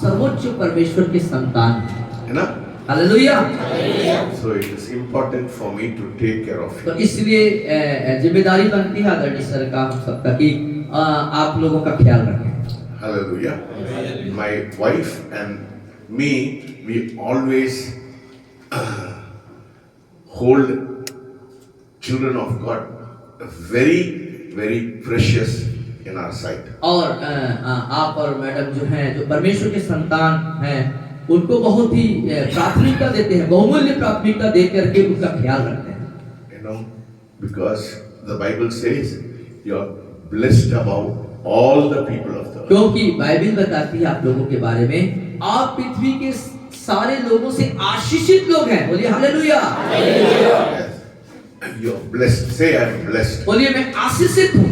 सर्वोच्च परमेश्वर के संतान हैं, है ना? Hallelujah. So it is important for me to take care of तो you. इसलिए जिम्मेदारी बनती है आदरणीय सर का, हम सबका, कि आप लोगों का ख्याल रखें। Hallelujah. My wife and me, we always hold children of God very, very precious in our sight. और आप और मैडम जो हैं, जो परमेश्वर के संतान हैं, उनको बहुत ही प्राथमिकता देते हैं, बहुमूल्य प्राथमिकता दे करके उनका ख्याल रखते हैं। You know, because the Bible says you are blessed above all the people of the earth. क्योंकि बाइबल बताती है आप लोगों के बारे में, आप पृथ्वी के सारे लोगों से आशीषित लोग हैं। बोलिए hallelujah. Yes. You are blessed. Say I am blessed. बोलिए मैं आशीषित हूँ।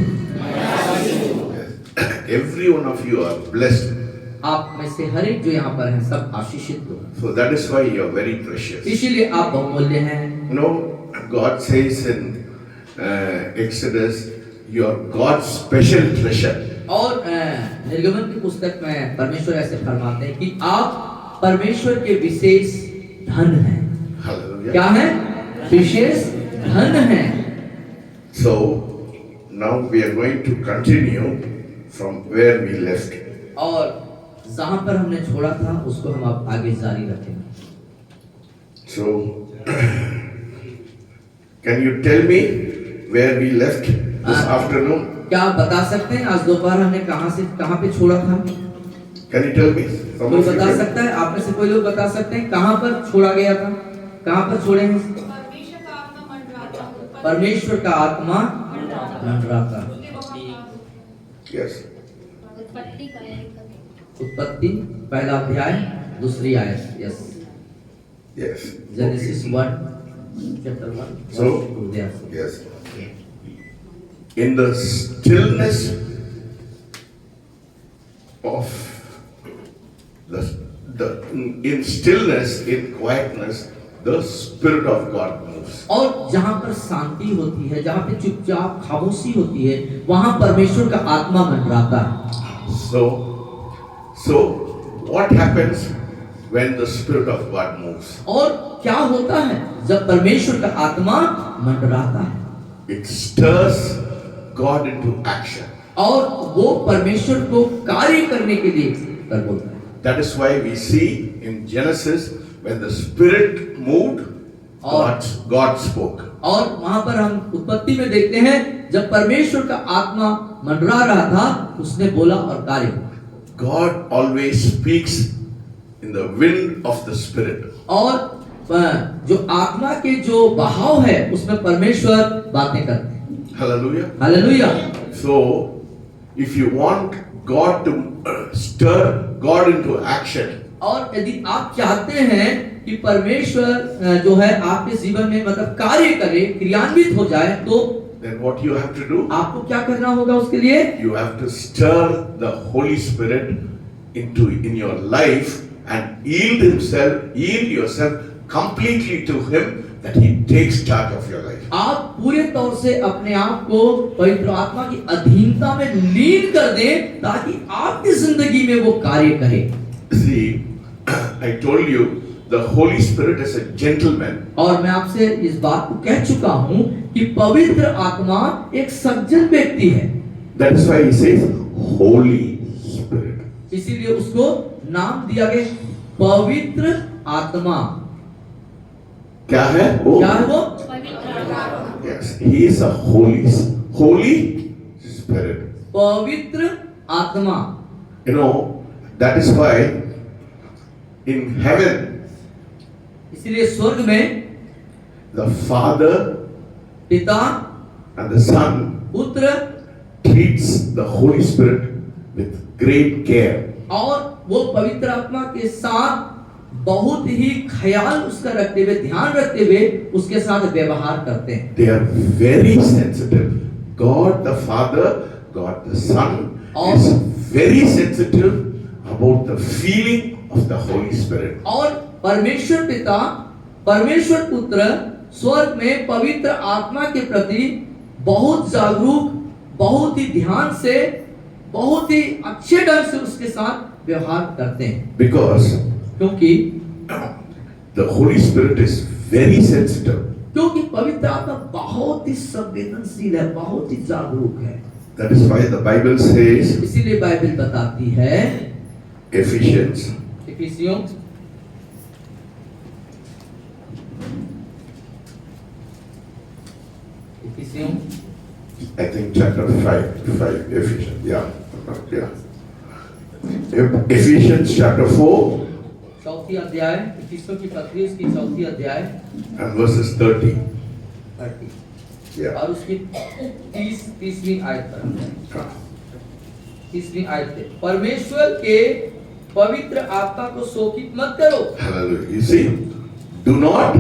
Yes. Every one of you are blessed. आप में से हर एक जो यहाँ पर हैं सब आशीषित लोग हैं। So that is why you are very precious. इसीलिए आप बहुमूल्य हैं। You know, God says in Exodus, you are God's special treasure. और निर्गमन की पुस्तक में परमेश्वर ऐसे फरमाते हैं कि आप परमेश्वर के विशेष धन हैं। Hallelujah. क्या है? विशेष धन हैं। So now we are going to continue from where we left. और जहां पर हमने छोड़ा था उसको हम अब आगे जारी रखेंगे। So can you tell me where we left this afternoon? क्या आप बता सकते हैं आज दोपहर हमने कहां पे छोड़ा था? Can you tell me? कोई बता सकता है? आप में से कोई लोग बता सकते हैं कहां पर छोड़ा गया था? कहां पर छोड़े हैं? परमेश्वर का आत्मा मंडराता। Yes. उत्पत्ति पहला अध्याय दूसरी आयत। Yes, Yes. Genesis 1 chapter 1। So, yes. In the stillness of in stillness, in quietness, the Spirit of God moves. और जहां पर शांति होती है, जहां पे चुपचाप खामोशी होती है, वहां परमेश्वर का आत्मा मंडराता है। So what happens when the Spirit of God moves? और क्या होता है जब परमेश्वर का आत्मा मंडराता है? It stirs God into action. और वो परमेश्वर को कार्य करने के लिए कर बोलता है। That is why we see in Genesis when the Spirit moved, God spoke. और वहां पर हम उत्पत्ति में देखते हैं जब परमेश्वर का आत्मा मंडरा रहा था, उसने बोला और कार्य हुआ। God always speaks in the wind of the Spirit. और जो आत्मा के जो बहाव है उसमें परमेश्वर बातें करते हैं। Hallelujah. Hallelujah. So if you want God to stir God into action, और यदि आप चाहते हैं कि परमेश्वर जो है आपके जीवन में मतलब कार्य करे, क्रियान्वित हो जाए, तो then what you have to do? आपको क्या करना होगा उसके लिए? You have to stir the Holy Spirit in your life and yield yourself completely to Him, that He takes charge of your life. आप पूरे तौर से अपने आप को पवित्र आत्मा की अधीनता में लीन कर दें ताकि आपकी जिंदगी में वो कार्य करे। See, I told you the Holy Spirit is a gentleman. और मैं आपसे इस बात को कह चुका हूं कि पवित्र आत्मा एक सज्जन व्यक्ति है। That is why He says Holy Spirit. इसीलिए उसको नाम दिया गया पवित्र आत्मा। क्या है वो? क्या है वो? Yes, He is a Holy Spirit. पवित्र आत्मा। You know, that is why in heaven इसलिए स्वर्ग में the Father पिता and the Son पुत्र treats the Holy Spirit with great care. और वो पवित्र आत्मा के साथ बहुत ही ख्याल उसका रखते हुए, ध्यान रखते हुए उसके साथ व्यवहार करते हैं। They are very sensitive. God the Father, God the Son is very sensitive about the feeling of the Holy Spirit. और परमेश्वर पिता, परमेश्वर पुत्र स्वर्ग में पवित्र आत्मा के प्रति बहुत जागरूक, बहुत ही ध्यान से, बहुत ही अच्छे ढंग से उसके साथ व्यवहार करते हैं, because क्योंकि the Holy Spirit is very sensitive. पवित्र आत्मा बहुत ही संवेदनशील है, बहुत ही जागरूक है। That is why the Bible says, इसीलिए बाइबल बताती है Ephesians इफिसियों I think chapter 5 Ephesians, yeah. Ephesians chapter 4 चौथी अध्याय, इफिसियों की पत्री उसकी चौथी अध्याय and verses 30. 30 Yeah. और उसकी 30वीं आयत पर हम जाएंगे। 30वीं आयत पे, परमेश्वर के पवित्र आत्मा को शोकित मत करो। Hallelujah. You see, do not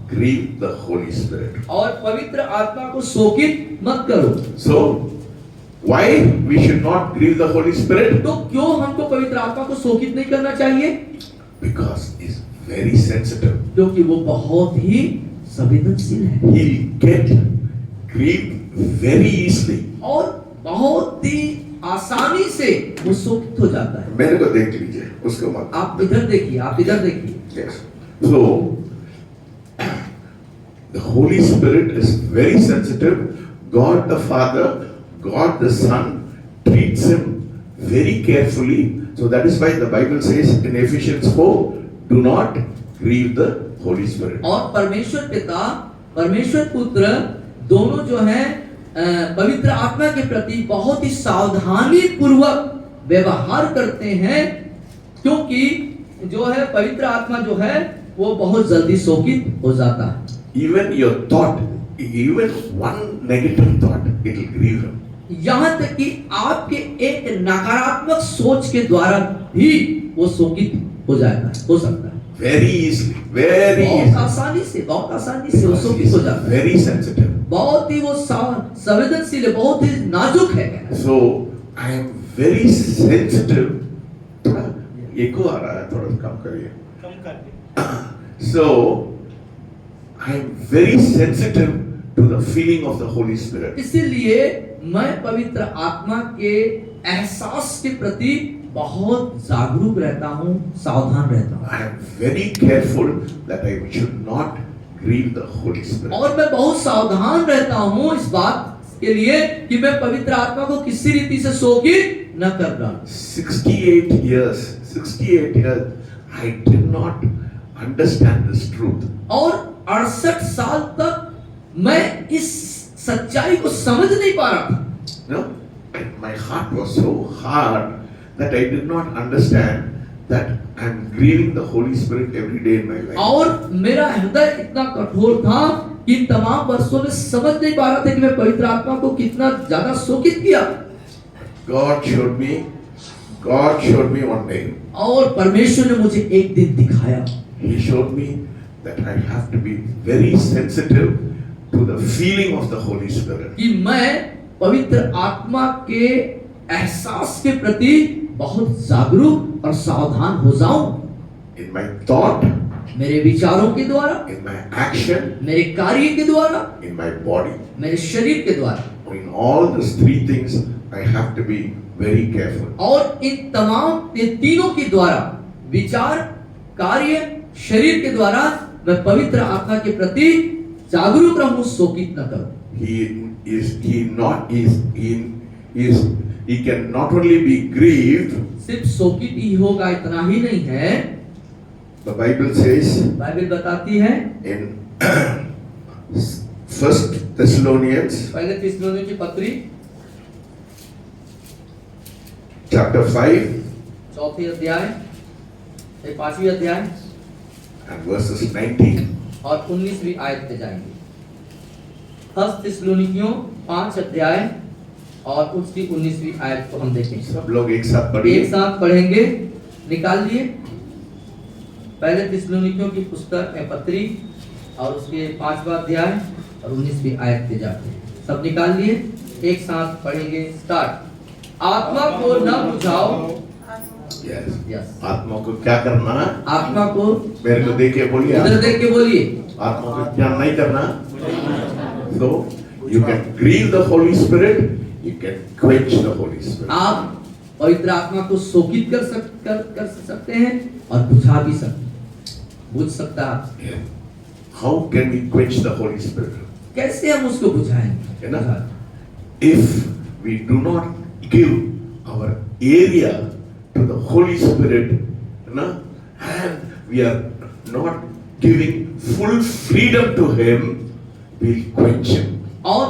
grieve the Holy Spirit. और पवित्र आत्मा को शोकित मत करो। So, why we should not grieve the Holy Spirit? तो क्यों हमको पवित्र आत्मा को शोकित नहीं करना चाहिए? Because he is very sensitive. क्योंकि वो बहुत ही संवेदनशील है। He'll get grieved very easily. और बहुत ही आसानी से वो शोकित हो जाता है। मेरे को देख लीजिए, उसको मत। आप इधर देखिए, आप इधर देखिए। Yes. So, the Holy Spirit is very sensitive. God the Father, God the Son treats him very carefully. So that is why the Bible says in Ephesians 4, do not grieve the Holy Spirit. और परमेश्वर पिता, परमेश्वर पुत्र दोनों जो हैं पवित्र आत्मा के प्रति बहुत ही सावधानी पूर्वक व्यवहार करते हैं, क्योंकि जो है पवित्र आत्मा जो है वो बहुत जल्दी शोकित हो जाता है। Even your thought, even one negative thought, it will grieve him. यहाँ तक कि आपके एक नकारात्मक सोच के द्वारा भी वो शोकित हो जाता है, हो सकता है। Very easily, very बहुत easily. आसानी से वो Because शोकित he's हो जाता है। very sensitive. बहुत ही वो संवेदनशील है, बहुत ही नाजुक है। So I am very sensitive. थोड़ा एको आ रहा है, थोड़ा कम करिए। कम कर दे। So I am very sensitive to the feeling of the Holy Spirit. इसीलिए मैं पवित्र आत्मा के एहसास के प्रति बहुत जागरूक रहता हूँ, सावधान रहता हूँ। I am very careful that I should not grieve the Holy Spirit. और मैं बहुत सावधान रहता हूँ इस बात के लिए कि मैं पवित्र आत्मा को किसी रीति से शोकित न कर डालूं। 68 years, I did not understand this truth. और 68 साल तक मैं इस सच्चाई को समझ नहीं पा रहा था। No, my heart was so hard that I did not understand that I am grieving the Holy Spirit every day in my life. और मेरा हृदय इतना कठोर था कि इन तमाम वर्षों में समझ नहीं पा रहा था कि मैं पवित्र आत्मा को कितना ज्यादा शोकित किया। God showed me one day. और परमेश्वर ने मुझे एक दिन दिखाया। He showed me that I have to be very sensitive to the feeling of the Holy Spirit. कि मैं पवित्र आत्मा के एहसास के प्रति बहुत जागरूक और सावधान हो जाऊं। In my thought, मेरे विचारों के द्वारा, in my action, मेरे कार्य के द्वारा, in my body. मेरे शरीर के द्वारा। In all these three things, I have to be very careful. और इन तमाम ये तीनों के द्वारा, विचार, कार्य, शरीर के द्वारा मैं पवित्र आत्मा के प्रति जागरूक रहूं, शोकित न करूं। He can not only be grieved. सिर्फ शोकित ही होगा इतना ही नहीं है। The Bible says बाइबल बताती है in 1 Thessalonians पहले थिस्सलुनीकियों की पत्री chapter 5 चौथी अध्याय, 5वीं अध्याय and verses 19. और 19वीं आयत पे जाएंगे। फर्स्ट थिस्सलुनीकियों 5 अध्याय और उसकी 19वीं आयत को हम देखेंगे। सब लोग एक साथ एक पढ़िए। साथ पढ़ेंगे, निकाल लिए पहले थिस्सलुनीकियों की पुस्तक पत्री और उसके 5वां अध्याय और 19वीं आयत पे जाते हैं। सब निकाल लिए, एक साथ पढ़ेंगे। स्टार्ट। आत्मा को न बुझाओ। Yes. आत्मा को क्या करना? आत्मा को मेरे को देख के बोलिए। इधर देख के बोलिए। आत्मा को क्या नहीं करना? So you can grieve the Holy Spirit, you can quench the Holy Spirit. आप पवित्र आत्मा को शोकित कर सकते हैं और बुझा भी सकते हैं, बुझ सकता है। How can we quench the Holy Spirit? कैसे हम उसको बुझाएंगे? है ना? If we do not give our area to the Holy Spirit, है ना? And we are not giving full freedom to Him, we'll quench Him. और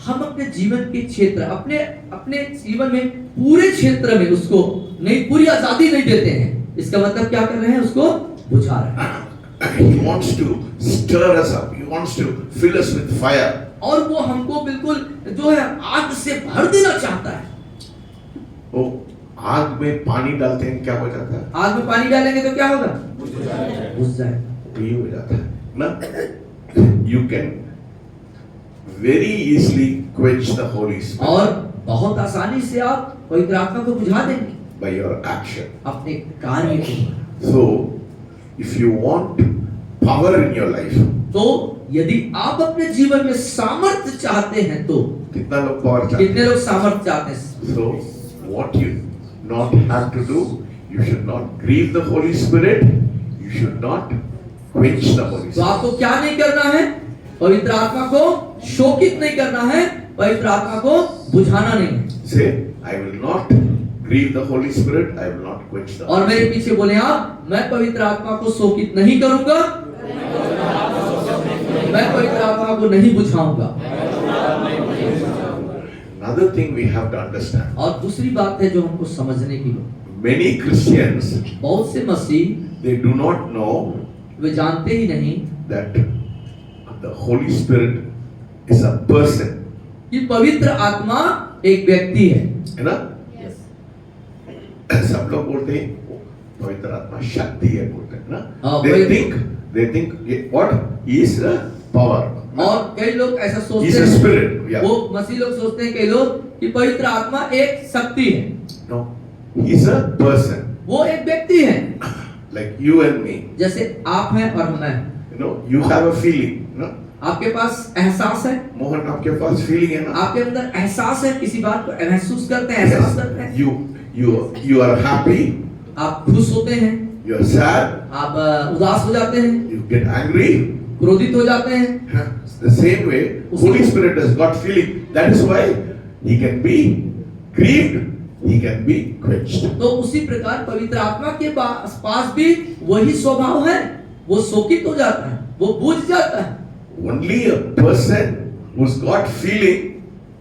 हम अपने जीवन के क्षेत्र, अपने जीवन में पूरे क्षेत्र में उसको नहीं, पूरी आजादी नहीं देते हैं। इसका मतलब क्या कर रहे हैं? उसको बुझा रहे हैं। He wants to stir us up. He wants to fill us with fire. और वो हमको बिल्कुल जो है आग से भर देना चाहता है। वो आग में पानी डालते हैं, क्या हो जाता है? आग में पानी डालेंगे तो क्या होगा? बुझ जाएगा। ये हो जाता है ना? You can very easily quench the Holy Spirit और बहुत आसानी से आप पवित्र आत्मा को बुझा देंगे by your action. अपने कार्य को। So, if you want power in your life, तो यदि आप अपने जीवन में सामर्थ्य चाहते हैं तो कितना लोग पावर चाहते कितने लोग सामर्थ्य चाहते हैं? हैं? So, what you not have to do, you should not grieve the Holy Spirit. You should not quench the Holy तो Spirit. आपको क्या नहीं करना है? पवित्र आत्मा को शोकित नहीं करना है, पवित्र आत्मा को बुझाना नहीं है। Say, I will not grieve the Holy Spirit. I will not quench the. और मेरे पीछे बोले आप, मैं पवित्र आत्मा को शोकित नहीं करूंगा, मैं पवित्र आत्मा को नहीं बुझाऊंगा। Another thing we have to understand. और दूसरी बात है जो हमको समझने की है, Many Christians, बहुत से मसीह they do not know वे जानते ही नहीं that the Holy Spirit is a person. कि पवित्र आत्मा एक व्यक्ति है। है ना? सब लोग बोलते हैं पवित्र आत्मा शक्ति है, बोलते हैं ना? हाँ, They think what is a power. और कई लोग ऐसा He सोचते is a हैं, spirit. Yeah. वो मसीह लोग सोचते हैं कई लोग कि पवित्र आत्मा एक शक्ति है, No, he is a person वो एक व्यक्ति है, like you and me. जैसे आप हैं और मैं। You know, you have a feeling. No? आपके पास एहसास है, मोहन आपके पास फीलिंग है ना? आपके अंदर एहसास है, किसी बात को महसूस करते हैं, एहसास करते हैं। You are happy. आप खुश होते हैं, You are sad. आप उदास हो जाते हैं, You get angry. क्रोधित हो जाते हैं। The same way, Holy Spirit has got feeling. That is why he can be grieved. He can be quenched. तो उसी प्रकार पवित्र आत्मा के पास भी वही स्वभाव है, वो शोकित हो जाता है, वो बुझ जाता है। Only a person who's got feeling,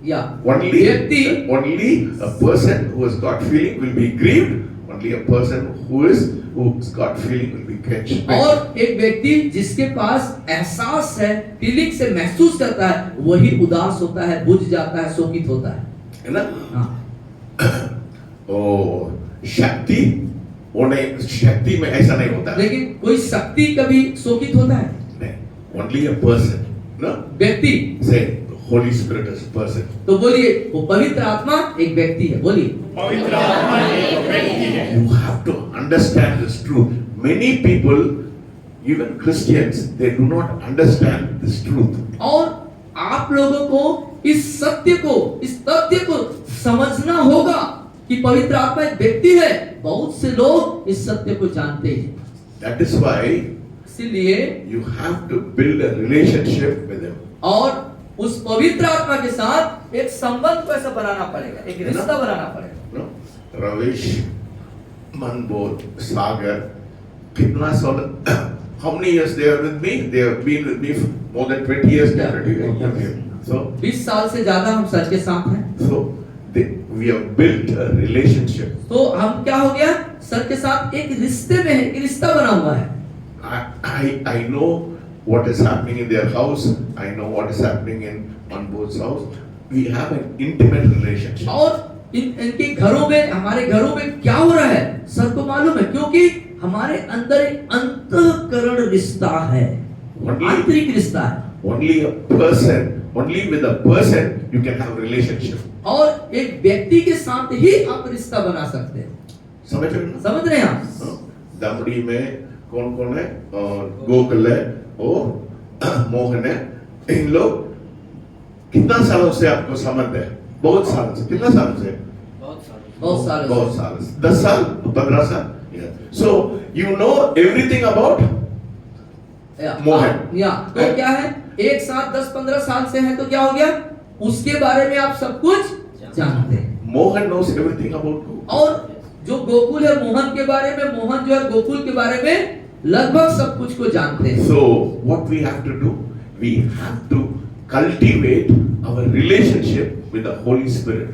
या only व्यक्ति, a person who has got feeling will be grieved. Only a person who's got feeling will be quenched. और एक व्यक्ति जिसके पास एहसास है, फीलिंग से महसूस करता है, वही उदास होता है, बुझ जाता है, शोकित होता है। है ना? हाँ। शक्ति शक्ति में ऐसा नहीं होता है। लेकिन कोई शक्ति कभी शोकित होता है? नहीं, only a person. No? व्यक्ति। Say, Holy Spirit is a person. तो बोलिए, वो पवित्र आत्मा एक व्यक्ति है। बोलिए, पवित्र आत्मा एक व्यक्ति है। You have to understand this truth. Many people, even Christians, they do not understand this truth. और आप लोगों को इस सत्य को, इस तथ्य को समझना होगा कि पवित्र आत्मा एक व्यक्ति है। बहुत से लोग इस सत्य को जानते हैं। That is why इसलिए you have to build a relationship with Him. और उस पवित्र आत्मा के साथ एक संबंध को ऐसा बनाना पड़ेगा, एक रिश्ता बनाना पड़ेगा। No? रविश, मनबोध, सागर, कितना साल? How many years they are with me? They have been with me for more than 20 years. Yeah. 20 years. So 20 साल से ज्यादा हम सर के साथ हैं। So we have built a relationship. तो हम क्या हो गया? सर के साथ एक रिश्ते में है, एक रिश्ता बना हुआ है। I know what is happening in their house. I know what is happening in Manbodh's house. We have an intimate relationship. और इनके घरों में, हमारे घरों में क्या हो रहा है सर को मालूम है, क्योंकि हमारे अंदर एक अंतःकरण रिश्ता है, आंतरिक रिश्ता है। Only with a person you can have a relationship. और एक व्यक्ति के साथ ही आप रिश्ता बना सकते हैं। समझ रहे हैं? समझ रहे हैं आप? दमड़ी में कौन कौन है? और गोकुल है और मोहन है। इन लोग कितना सालों से आपको संबंध है? बहुत सालों से। कितना सालों से? बहुत सालों बहुत सालों से। बहुत साल, 10 साल, 15 साल। So you know everything about Mohan. या तो क्या है, एक साथ 10-15 साल से है तो क्या हो गया, उसके बारे में आप सब कुछ जानते हैं। Mohan knows everything about Gokul. और जो गोकुल है, मोहन के बारे में, मोहन जो है गोकुल के बारे में लगभग सब कुछ को जानते हैं। So what we have to do? We have to cultivate our relationship with the Holy Spirit.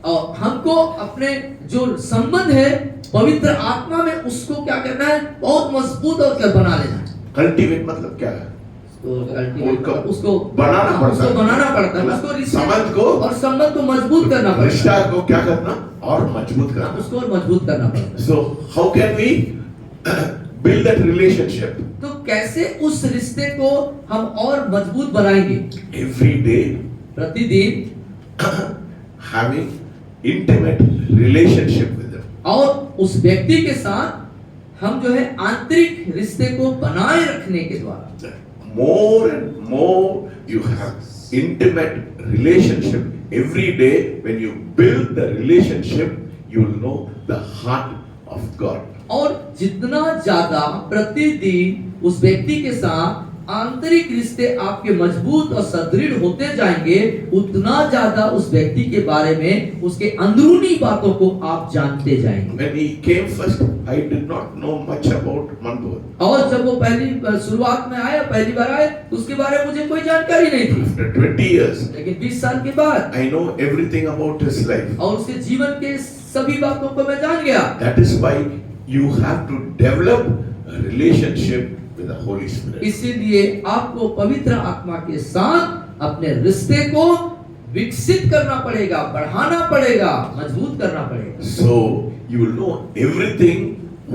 और हमको अपने जो संबंध है पवित्र आत्मा में, उसको क्या करना है, बहुत मजबूत और क्या बना लेना है। Cultivate मतलब क्या है? उसको बनाना पड़ता है। उसको बनाना पड़ता है, उसको रिश्ते संबंध को और संबंध को मजबूत करना पड़ता है, रिश्ता को क्या करना और मजबूत करना। उसको और मजबूत करना पड़ता है। So how can we build that relationship? तो कैसे उस रिश्ते को हम और मजबूत बनाएंगे? Every day प्रतिदिन having intimate relationship with them. और उस व्यक्ति के साथ हम जो है आंतरिक रिश्ते को बनाए रखने के द्वारा, More and more you have intimate relationship every day. When you build the relationship, you will know the heart of God. और जितना ज्यादा प्रतिदिन उस व्यक्ति के साथ आंतरिक रिश्ते आपके मजबूत और सुदृढ़ होते जाएंगे, उतना ज्यादा उस व्यक्ति के बारे में, उसके अंदरूनी बातों को आप जानते जाएंगे। When he came first, I did not know much about Manpur. और जब वो पहली शुरुआत में आया, पहली बार आए, तो उसके बारे में मुझे कोई जानकारी नहीं थी। After 20 years, लेकिन 20 साल के बाद I know everything about his life. और उसके जीवन के सभी बातों को मैं जान गया। That is why you have to develop a relationship with the Holy Spirit. इसीलिए आपको पवित्र आत्मा के साथ अपने रिश्ते को विकसित करना पड़ेगा, बढ़ाना पड़ेगा, मजबूत करना पड़ेगा। So you will know everything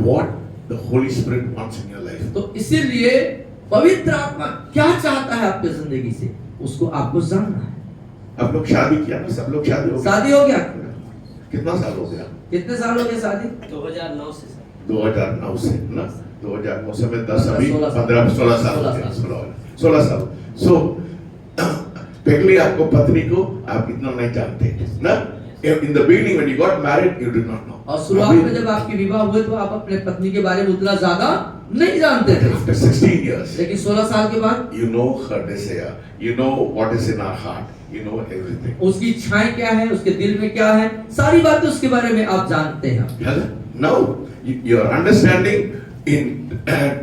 what the Holy Spirit wants in your life. तो इसीलिए पवित्र आत्मा क्या चाहता है आपकी जिंदगी से, उसको आपको जानना है। आप लोग शादी किया ना? सब लोग शादी हो गया? शादी हो गया? कितना साल हो गया? कितने साल हो गए शादी? 2009 से 2009 से ना, 2009 से में 10 अभी 16 साल। 15-16 साल हो गया, 16 साल। So पहले आपको पत्नी को आप इतना नहीं जानते ना? In the beginning when you got married you did not know. और शुरुआत में जब आपके विवाह हुए तो आप अपने पत्नी के बारे में उतना ज्यादा नहीं जानते थे। After 16 years लेकिन 16 साल के बाद you know her desire, you know what is in her heart, you know everything. उसकी इच्छाएं क्या है, उसके दिल में क्या है, सारी बातें उसके बारे में आप जानते हैं। Now your understanding in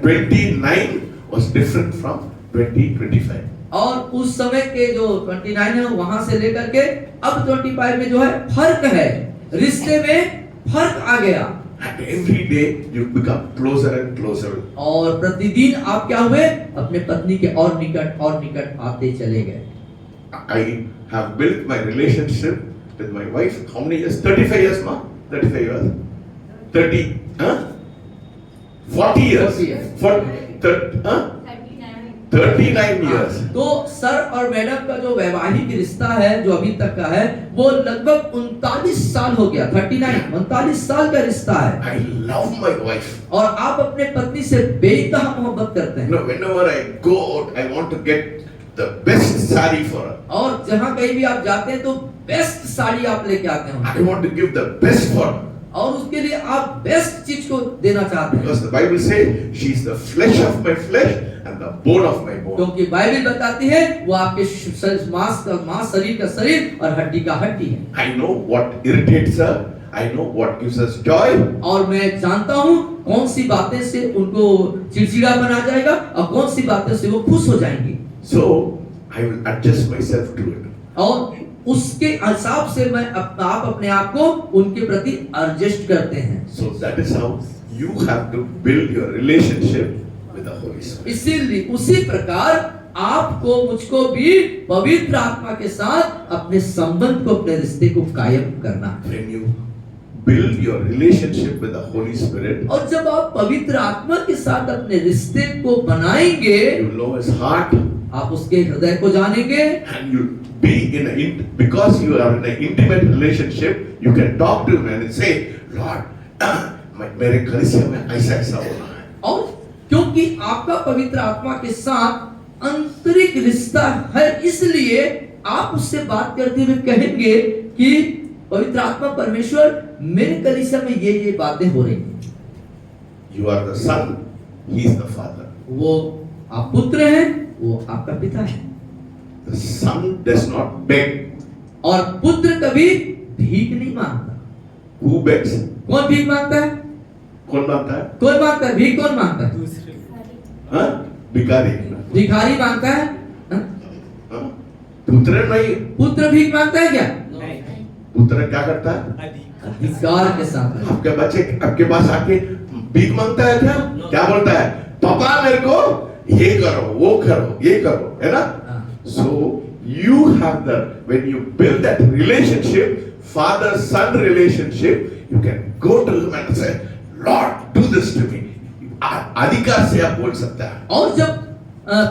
29 was different from 20-25. और उस समय के जो 29 है वहां से लेकर के अब 25 में जो है फर्क है, रिश्ते में फर्क आ गया। And every day you become closer and closer. और प्रतिदिन आप क्या हुए, अपने पत्नी के और निकट आते चले गए। I have built my relationship with my wife. How many years? 35 years, ma? 35 years. 30, huh? 40 years. 40 years. 39 years. तो सर और मैडम का जो वैवाहिक रिश्ता है जो अभी तक का है वो लगभग 39 साल हो गया। 39 साल का रिश्ता है। I love my wife. और आप अपने पत्नी से बेइंतहा मोहब्बत करते हैं। No, whenever I go out, I want to get the best saree for her. और जहाँ कहीं भी आप जाते हैं तो बेस्ट साड़ी आप लेके आते हैं I want to give the best for her. और उसके लिए आप बेस्ट चीज को देना चाहते हैं। Because the Bible says she is the flesh of my flesh and the bone of my bone. क्योंकि बाइबल बताती है वो आपके मांस शरीर का शरीर और हड्डी का हड्डी है। I know what irritates her. I know what gives us joy. और मैं जानता हूँ कौन सी बातें से उनको चिड़चिड़ा बना जाएगा और कौन सी बातें से वो खुश हो जाएंगी। So I will adjust myself to it. और उसके हिसाब से मैं आप अपने आप को उनके प्रति एडजस्ट करते हैं। So that is how you have to build your relationship with the Holy Spirit. इसीलिए उसी प्रकार आपको मुझको भी पवित्र आत्मा के साथ अपने संबंध को, अपने रिश्ते को कायम करना है। When you build your relationship with the Holy Spirit, और जब आप पवित्र आत्मा के साथ अपने रिश्ते को बनाएंगे, you know His heart, आप उसके हृदय को जानेंगे, and you be because you are in an intimate relationship, you can talk to Him and say, Lord, मेरे कलीसिया में ऐसा हो रहा है। और क्योंकि आपका पवित्र आत्मा के साथ आंतरिक रिश्ता है, इसलिए आप उससे बात करते हुए कहेंगे कि पवित्र आत्मा परमेश्वर मेरे कलीसिया में ये बातें हो रही हैं, You are the son, he is the father. वो आप पुत्र हैं, वो आपका पिता है। The son does not beg. और पुत्र कभी भीख नहीं मांगता। Who begs? कौन भीख मांगता है? कौन मांगता है? कौन मांगता है? भीख कौन मांगता है? हाँ? भिखारी। भिखारी मांगता है? हाँ? हाँ? पुत्र नहीं। पुत्र भीख मांगता है क्या? पुत्र क्या करता है? अधिकार के साथ। आपके बच्चे आपके पास आके भीख मांगता है क्या? क्या बोलता है? पापा मेरे को ये करो, वो करो, ये करो, है ना? So you have when you build that relationship, father-son relationship, you can go to him and say, Lord, do this to me. अधिकार से आप बोल सकता है। और जब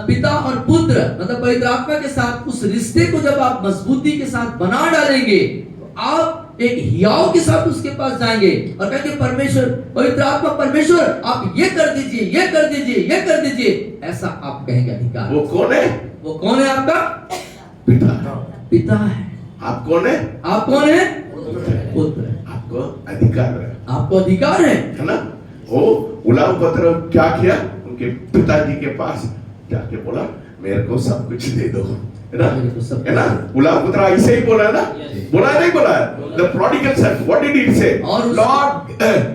पिता और पुत्र मतलब पवित्र आत्मा के साथ उस रिश्ते को जब आप मजबूती के साथ बना डालेंगे, तो आप एक हियाव के साथ उसके पास जाएंगे और कहेंगे परमेश्वर, पवित्र आत्मा परमेश्वर, आप ये कर दीजिए, ये कर दीजिए, ये कर दीजिए, ऐसा आप कहेंगे अधिकार। वो कौन है? वो कौन है? आपका पिता। पिता है। आप कौन है? आप कौन है? पुत्र। आपको अधिकार है। आपको अधिकार है ना? वो गुलाम पत्र क्या किया? उनके पिताजी के पास जाके बोला, मेरे को सब कुछ दे दो, है ना? है ना? गुलाम पुत्र ऐसे ही बोला ना? बोला नहीं बोला? The prodigal son, what did he say? Lord,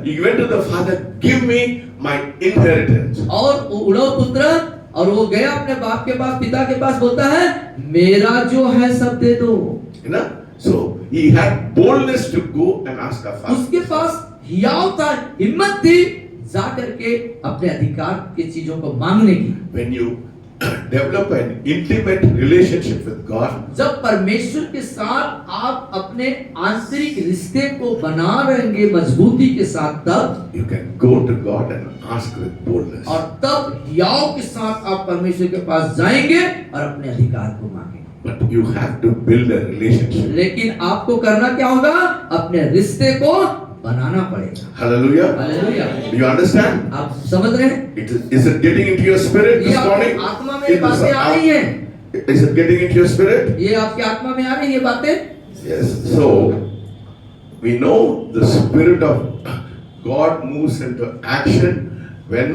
he went to the father, give me my inheritance. और उड़ो पुत्र, और वो गया अपने बाप के पास, पिता के पास, बोलता है मेरा जो है सब दे दो, है ना? So he had boldness to go and ask the father. उसके पास हियाव था, हिम्मत थी जा करके अपने अधिकार की चीजों को मांगने की। When you develop an intimate relationship with God, जब परमेश्वर के साथ आप अपने आंतरिक रिश्ते को बना रहेंगे मजबूती के साथ, तब you can go to God and ask with boldness. और तब हियाव के साथ आप परमेश्वर के पास जाएंगे और अपने अधिकार को मांगेंगे। But you have to build a relationship. लेकिन आपको करना क्या होगा? अपने रिश्ते को बनाना पड़ेगा। Hallelujah. Hallelujah. Do you understand? आप समझ रहे हैं? Is it getting into your spirit ये this morning? आपकी आत्मा में ये बातें आ रही हैं? Is it getting into your spirit? ये आपकी आत्मा में आ रही है ये बातें? Yes. So we know the spirit of God moves into action when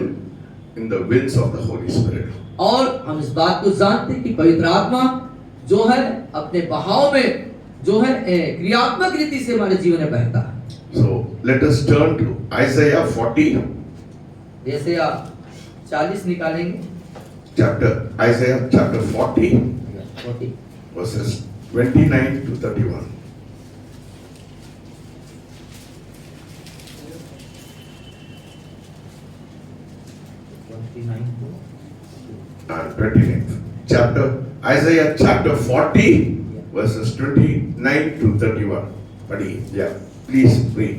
in the winds of the Holy Spirit. और हम इस बात को जानते हैं कि पवित्र आत्मा जो है अपने बहाव में जो है क्रियात्मक रीति से हमारे जीवन में बहता है। So let us turn to Isaiah 40. जैसे आप 40 निकालेंगे, Isaiah chapter 40 40 verses 29 to 31. And 29. Isaiah chapter 40 verses 29 to 31. Buddy, yeah, please read.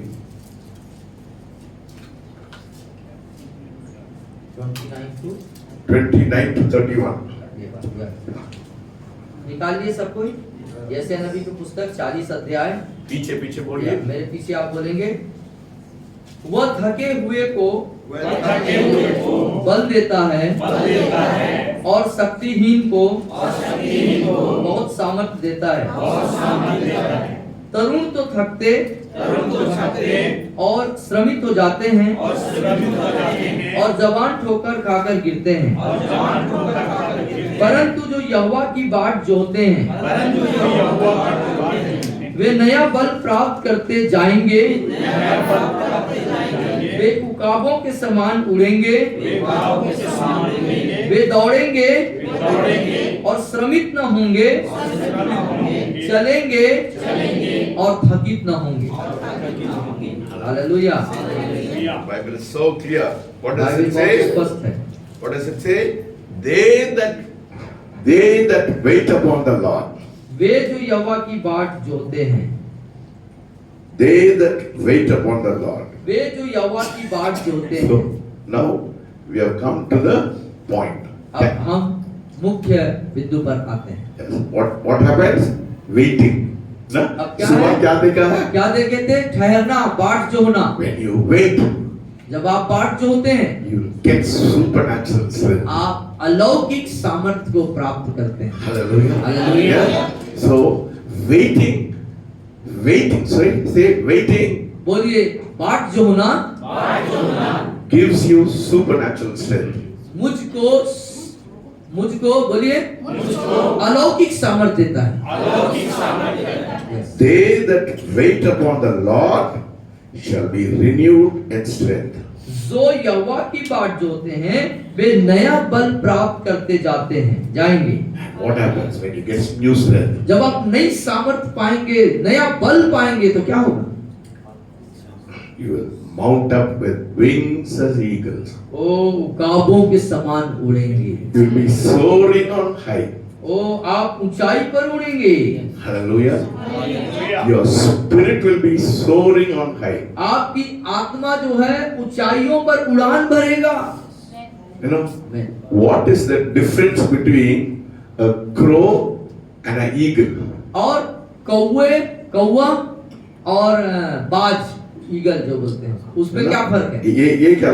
29 to 31. निकालिए सब कोई। जैसे नबी की पुस्तक 40 अध्याय, पीछे बोलिए। मेरे पीछे आप बोलेंगे। वह थके हुए को बल देता है और शक्तिहीन को बहुत सामर्थ्य देता है। तरुण तो थकते और श्रमित हो जाते हैं और जवान ठोकर खाकर गिरते हैं, परंतु जो यहोवा की बाट जोहते हैं वे नया बल प्राप्त करते जाएंगे, वे उकाबों के समान उड़ेंगे, वे दौड़ेंगे और श्रमित न होंगे, चलेंगे और थकित न होंगे। Hallelujah. Bible is so clear. What does Bible it बहुत say? स्पष्ट है। What does it say? They that wait upon the Lord. वे जो यहोवा की बाट जोहते हैं, They that wait upon the Lord. वे जो यहोवा की बाट जोहते So हैं। now we have come to the point. अब हम मुख्य बिंदु पर आते हैं। Yes. What happens? Waiting. ना? अब क्या सुबह है? क्या देखा है? क्या देखे थे? ठहरना, बाट जोहना। When you wait, जब आप बाट जोहते हैं, you get supernatural strength. आप अलौकिक सामर्थ्य को प्राप्त करते हैं। Hallelujah. Hallelujah. So waiting. Sorry, say waiting. बोलिए, बाट जो होना gives you supernatural strength. मुझको बोलिए, अलौकिक सामर्थ्य देता है। They that wait upon the Lord shall be renewed in strength. जो यहोवा की बाट जोते हैं वे नया बल प्राप्त करते जाएंगे। What happens when you get new strength? जब आप नई सामर्थ्य पाएंगे, नया बल पाएंगे तो क्या होगा? You will mount up with wings as eagles. ओ काबों के समान उड़ेंगे। You will be soaring on high. ओ आप ऊंचाई पर उड़ेंगे। Hallelujah. Your spirit will be soaring on high. आपकी आत्मा जो है ऊंचाइयों पर उड़ान भरेगा। You know, what is the difference between a crow and an eagle? और कौवा और बाज, ईगल जो बोलते हैं, उसमें क्या फर्क है? ये क्या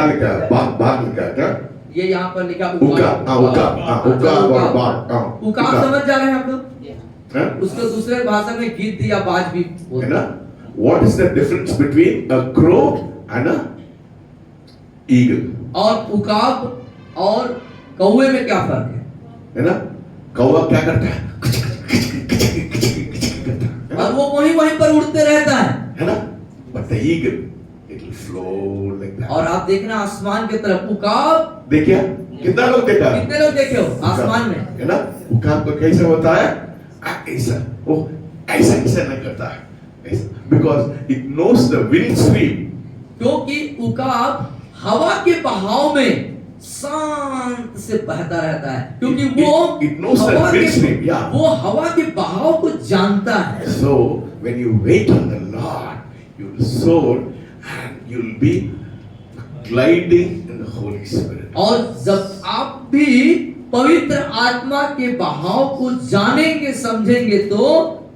लिखा है? बाघ लिखा है क्या? ये यहाँ पर लिखा उकाब और बाघ। उकाब समझ जा रहे हैं आप लोग? हाँ? उसको दूसरे भाषा में गिद्ध या बाज भी बोलते है हैं। ना? What is the difference between a crow and a eagle? और उकाब और कौवे में क्या फर्क है ना? कौवा क्या करता है? और वो वहीं पर उड़ते रहता है ना? But the eagle, it will flow like that. और आप देखना आसमान की तरफ। उकाब देखिए, कितना लोग देखा? कितने लोग देखे हो आसमान में? है ना? उकाब को कैसे होता है? ऐसा, वो ऐसा नहीं करता है। Because it knows the wind stream. क्योंकि उकाब हवा के बहाव में शांत से बहता रहता है, क्योंकि वो it knows the wind stream, yeah. वो हवा के बहाव को जानता है। So when you wait on the Lord, you will soar and you will be gliding in the Holy Spirit. और जब आप भी पवित्र आत्मा के बहाव को जानेंगे, समझेंगे, तो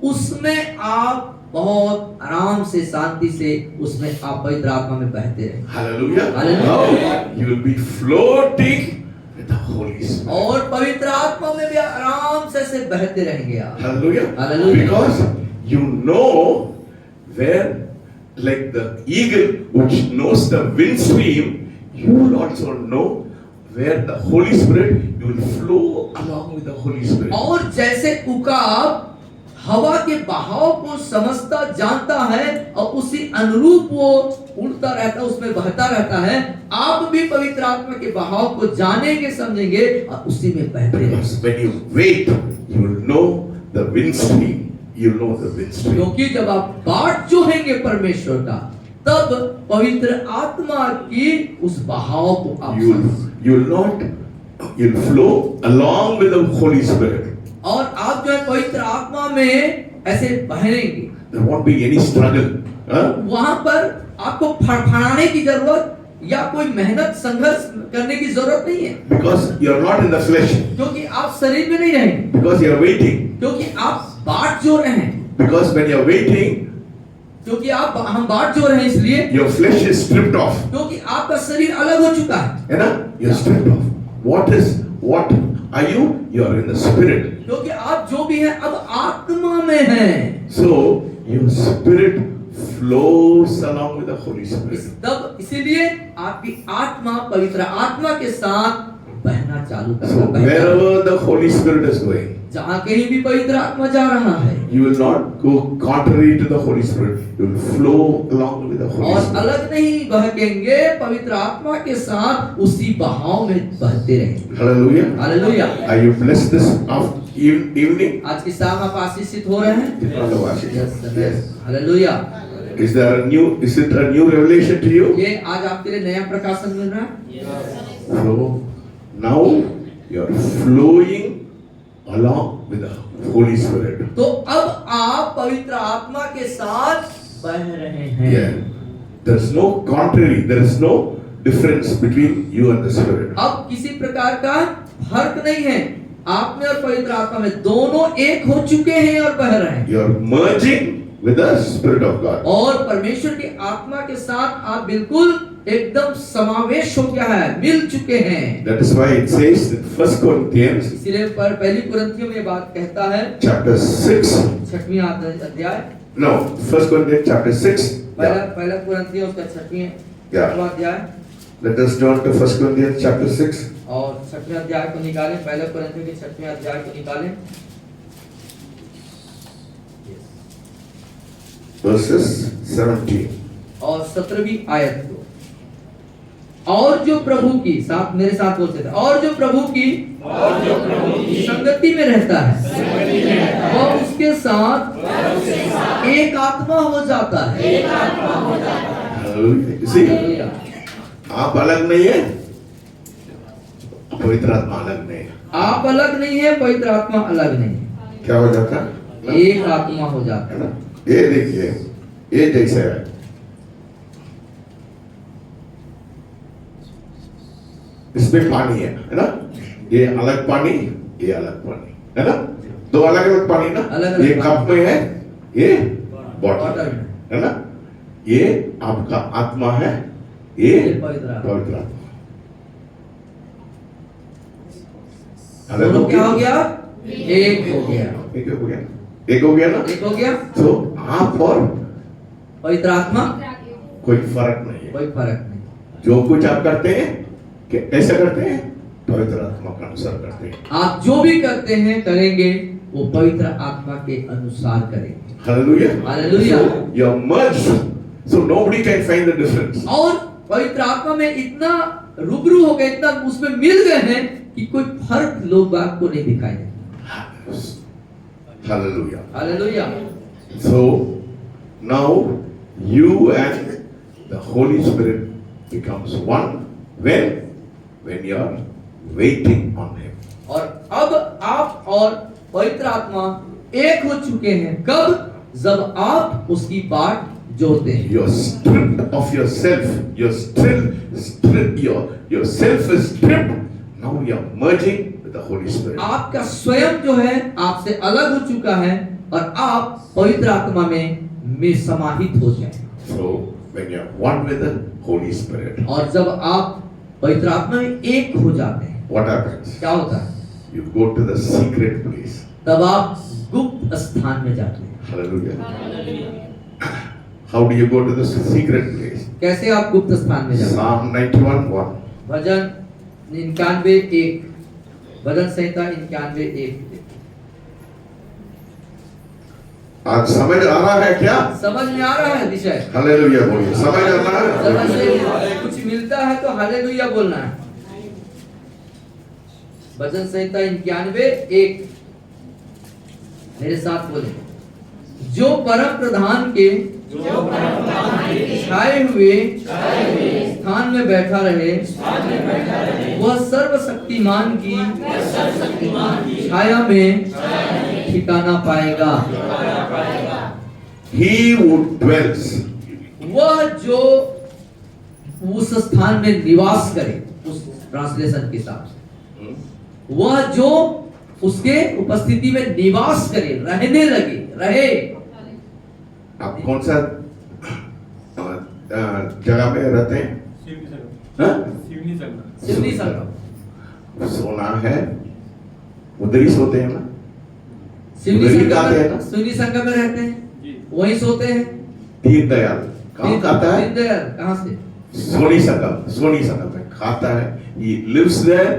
उसमें आप बहुत आराम से, शांति से उसमें आप पवित्र आत्मा में बहते रहेंगे। Hallelujah. Hallelujah. You will be floating with the Holy Spirit. और पवित्र आत्मा में भी आराम से बहते रहेंगे आप। Hallelujah. Hallelujah. Because you know where, like the eagle which knows the wind stream, you will also know where the Holy Spirit, you will flow along with the Holy Spirit. और जैसे उकाब हवा के बहाव को समझता, जानता है और उसी अनुरूप वो उड़ता रहता, उसमें बहता रहता है, आप भी पवित्र आत्मा के बहाव को जानेंगे, समझेंगे और उसी में बहते रहेंगे। Because when you wait, you will know the wind stream. You know the wind stream. क्योंकि जब आप बाट जोहेंगे परमेश्वर का, तब पवित्र आत्मा की उस बहाव को आप You'll flow along with the Holy Spirit. और आप जो है पवित्र आत्मा में ऐसे बहेंगे। There won't be any struggle. वहां पर आपको फड़फड़ाने की जरूरत या कोई मेहनत, संघर्ष करने की जरूरत नहीं है। Because you are not in the flesh. क्योंकि आप शरीर में नहीं रहेंगे। Because you are waiting. क्योंकि आप बाट जो रहे हैं। Because when you are waiting, क्योंकि हम बाट जो रहे हैं, इसलिए your flesh is stripped off. क्योंकि आपका शरीर अलग हो चुका है। है ना? You're stripped off. What are you? You are in the spirit. क्योंकि आप जो भी हैं अब आत्मा में हैं। So your spirit flows along with the Holy Spirit. तब इसीलिए आपकी आत्मा पवित्र आत्मा के साथ बहना चालू So करता है। wherever the Holy Spirit is going, जहाँ कहीं भी पवित्र आत्मा जा रहा है, you will not go contrary to the Holy Spirit. You will flow along with the Holy और Spirit. अलग नहीं बहकेंगे, पवित्र आत्मा के साथ उसी बहाव में बहते रहेंगे। Hallelujah. Hallelujah. Are you blessed this evening? आज की शाम आप आशीषित हो रहे हैं? Yes. Hallelujah. Is it a new revelation to you? ये आज आपके लिए नया प्रकाशन मिल रहा है। Flow. Now you are flowing along with the Holy Spirit. तो अब आप पवित्र आत्मा के साथ बह रहे हैं। Yeah. There is no contrary. There is no difference between you and the Spirit. अब किसी प्रकार का फर्क नहीं है, आप में और पवित्र आत्मा में, दोनों एक हो चुके हैं और बह रहे हैं। You are merging with the Spirit of God. और परमेश्वर की आत्मा के साथ आप बिल्कुल एकदम समावेश हो गया है, मिल चुके हैं। That is why it says in 1 Corinthians इसलिए पहली कुरिन्थियों में ये बात कहता है, chapter 6. 6वां अध्याय, No, 1 Corinthians chapter 6 पहला कुरिन्थियों उसका छठवीं अध्याय Let us turn to 1 Corinthians chapter 6. और 6वें अध्याय को निकालें, पहला कुरिन्थियों के 6वें अध्याय को निकालें, verses 17. और 17वीं आयत को। और जो प्रभु की साथ मेरे साथ बोलते थे, और जो प्रभु की संगति में रहता है वह उसके साथ एक आत्मा हो जाता है। Hallelujah. You see, आप अलग नहीं है, पवित्र आत्मा अलग नहीं है। आप अलग नहीं है, पवित्र आत्मा अलग नहीं है, क्या हो जाता है? एक आत्मा हो जाता है ना? ये देखिए, ये जैसे है, इसमें पानी है ना? ये अलग पानी, ये अलग पानी, है ना? दो अलग अलग पानी ना? अलग-अलग ये पानी। कप में है, ये बॉटल बॉटल में। है ना? ये आपका आत्मा है, ये ये पवित्र आत्मा। पवित्र आत्मा। दोनों क्या हो गया? एक हो गया, एक हो गया, एक हो गया ना? एक हो गया। तो आप और पवित्र आत्मा कोई फर्क नहीं है। कोई फर्क नहीं। जो कुछ आप करते हैं कैसे करते हैं? पवित्र आत्मा का अनुसार करते हैं। आप जो भी करते हैं करेंगे वो पवित्र आत्मा के अनुसार करेंगे। Hallelujah. Hallelujah. So you're merged, so nobody can find the difference. और पवित्र आत्मा में इतना रूबरू हो गए, इतना उसमें मिल गए हैं कि कोई फर्क लोग आपको नहीं दिखाई देता। Hallelujah. Hallelujah. So now you and the Holy Spirit becomes one when you are waiting on Him. और अब आप और पवित्र आत्मा एक हो चुके हैं। कब? जब आप उसकी बाट जोड़ते हैं। You're stripped of yourself. You're stripped. Your self is stripped. Now you're merging with the Holy Spirit. आपका स्वयं जो है आपसे अलग हो चुका है और आप पवित्र आत्मा में समाहित हो जाए। So when you're one with the Holy Spirit, और जब आप पवित्र आत्मा में एक हो जाते हैं what happens? क्या होता है? You go to the secret place. तब आप गुप्त स्थान में जाते हैं। Hallelujah. How do you go to the secret place? कैसे आप गुप्त स्थान में जाते हैं? Psalm 91:1. भजन 91:1, भजन संहिता 91:1। आज समझ आ रहा है क्या? समझ में आ रहा है विषय? हालेलुया बोलिए। समझ आ रहा समझ है? से कुछ मिलता है तो हालेलुया बोलना है। भजन संहिता 91:1 मेरे साथ बोले, जो परम प्रधान के छाए हुए स्थान में बैठा रहे वह सर्वशक्तिमान की छाया में ठिकाना पाएगा। He who dwells, वह जो उस स्थान में निवास करे, उस ट्रांसलेशन के हिसाब से, वह जो उसके उपस्थिति में निवास करे, रहने लगे, रहे। आप कौन सा जगह में रहते हैं? हाँ? शिवनी संगम। सोना है, उधर ही सोते हैं ना? शिवनी उधर ही संगम खाते हैं ना? में, शिवनी संगम में रहते हैं, वहीं सोते हैं। दीनदयाल कहाँ खाता है? दीनदयाल कहाँ से? सोनी संगम में खाता है। He lives there,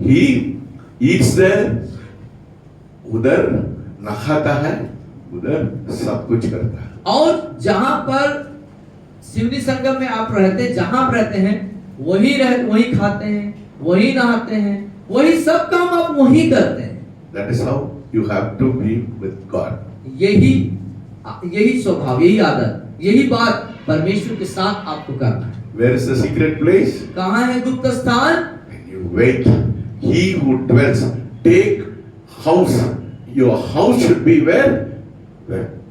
he eats there, उधर नहाता है, उधर सब कुछ करता है। और जहां पर शिवनी संगम में आप रहते हैं, जहां आप रहते हैं वही खाते हैं, वही नहाते हैं, वही सब काम आप वही करते हैं। That is how you have to be with God. यही स्वभाव, यही आदत, यही बात परमेश्वर के साथ आपको करना है। Where is the secret place? कहाँ है गुप्त स्थान? When you wait, he who dwells, take house. Your house should be where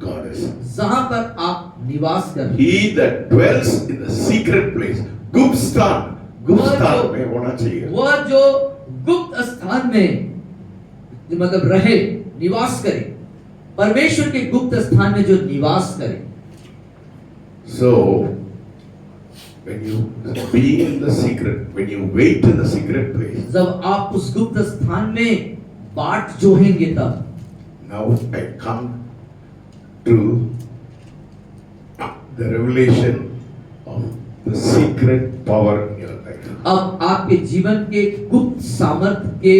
God is. जहां पर आप निवास कर, He that dwells in the secret place, गुप्त स्थान में होना चाहिए। वह जो गुप्त स्थान में मतलब रहे, निवास करे, परमेश्वर के गुप्त स्थान में जो निवास करे। So when you be in the secret, when you wait in the secret place, जब आप उस गुप्त स्थान में बाट जोहेंगे तब। now I come to the revelation of the secret power in your life. अब आपके जीवन के गुप्त सामर्थ्य के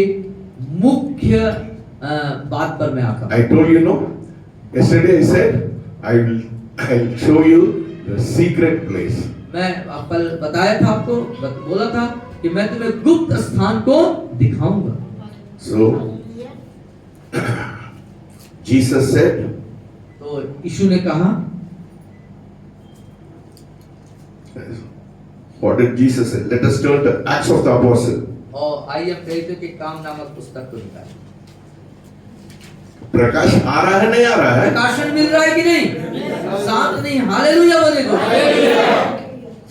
मुख्य बात पर मैं आता हूं। I told you, no? Yesterday I said, I'll show you the secret place. मैं कल बताया था आपको, बोला था कि मैं तुम्हें गुप्त स्थान को दिखाऊंगा। So, Jesus said, तो यीशु ने कहा, what did Jesus say? Let us turn to Acts of the Apostle. और आइए हम प्रेरितों के काम नामक पुस्तक को निकालें। प्रकाश आ रहा है, नहीं आ रहा है? प्रकाशन मिल रहा है कि नहीं? शांत नहीं, हालेलुया बोले तो।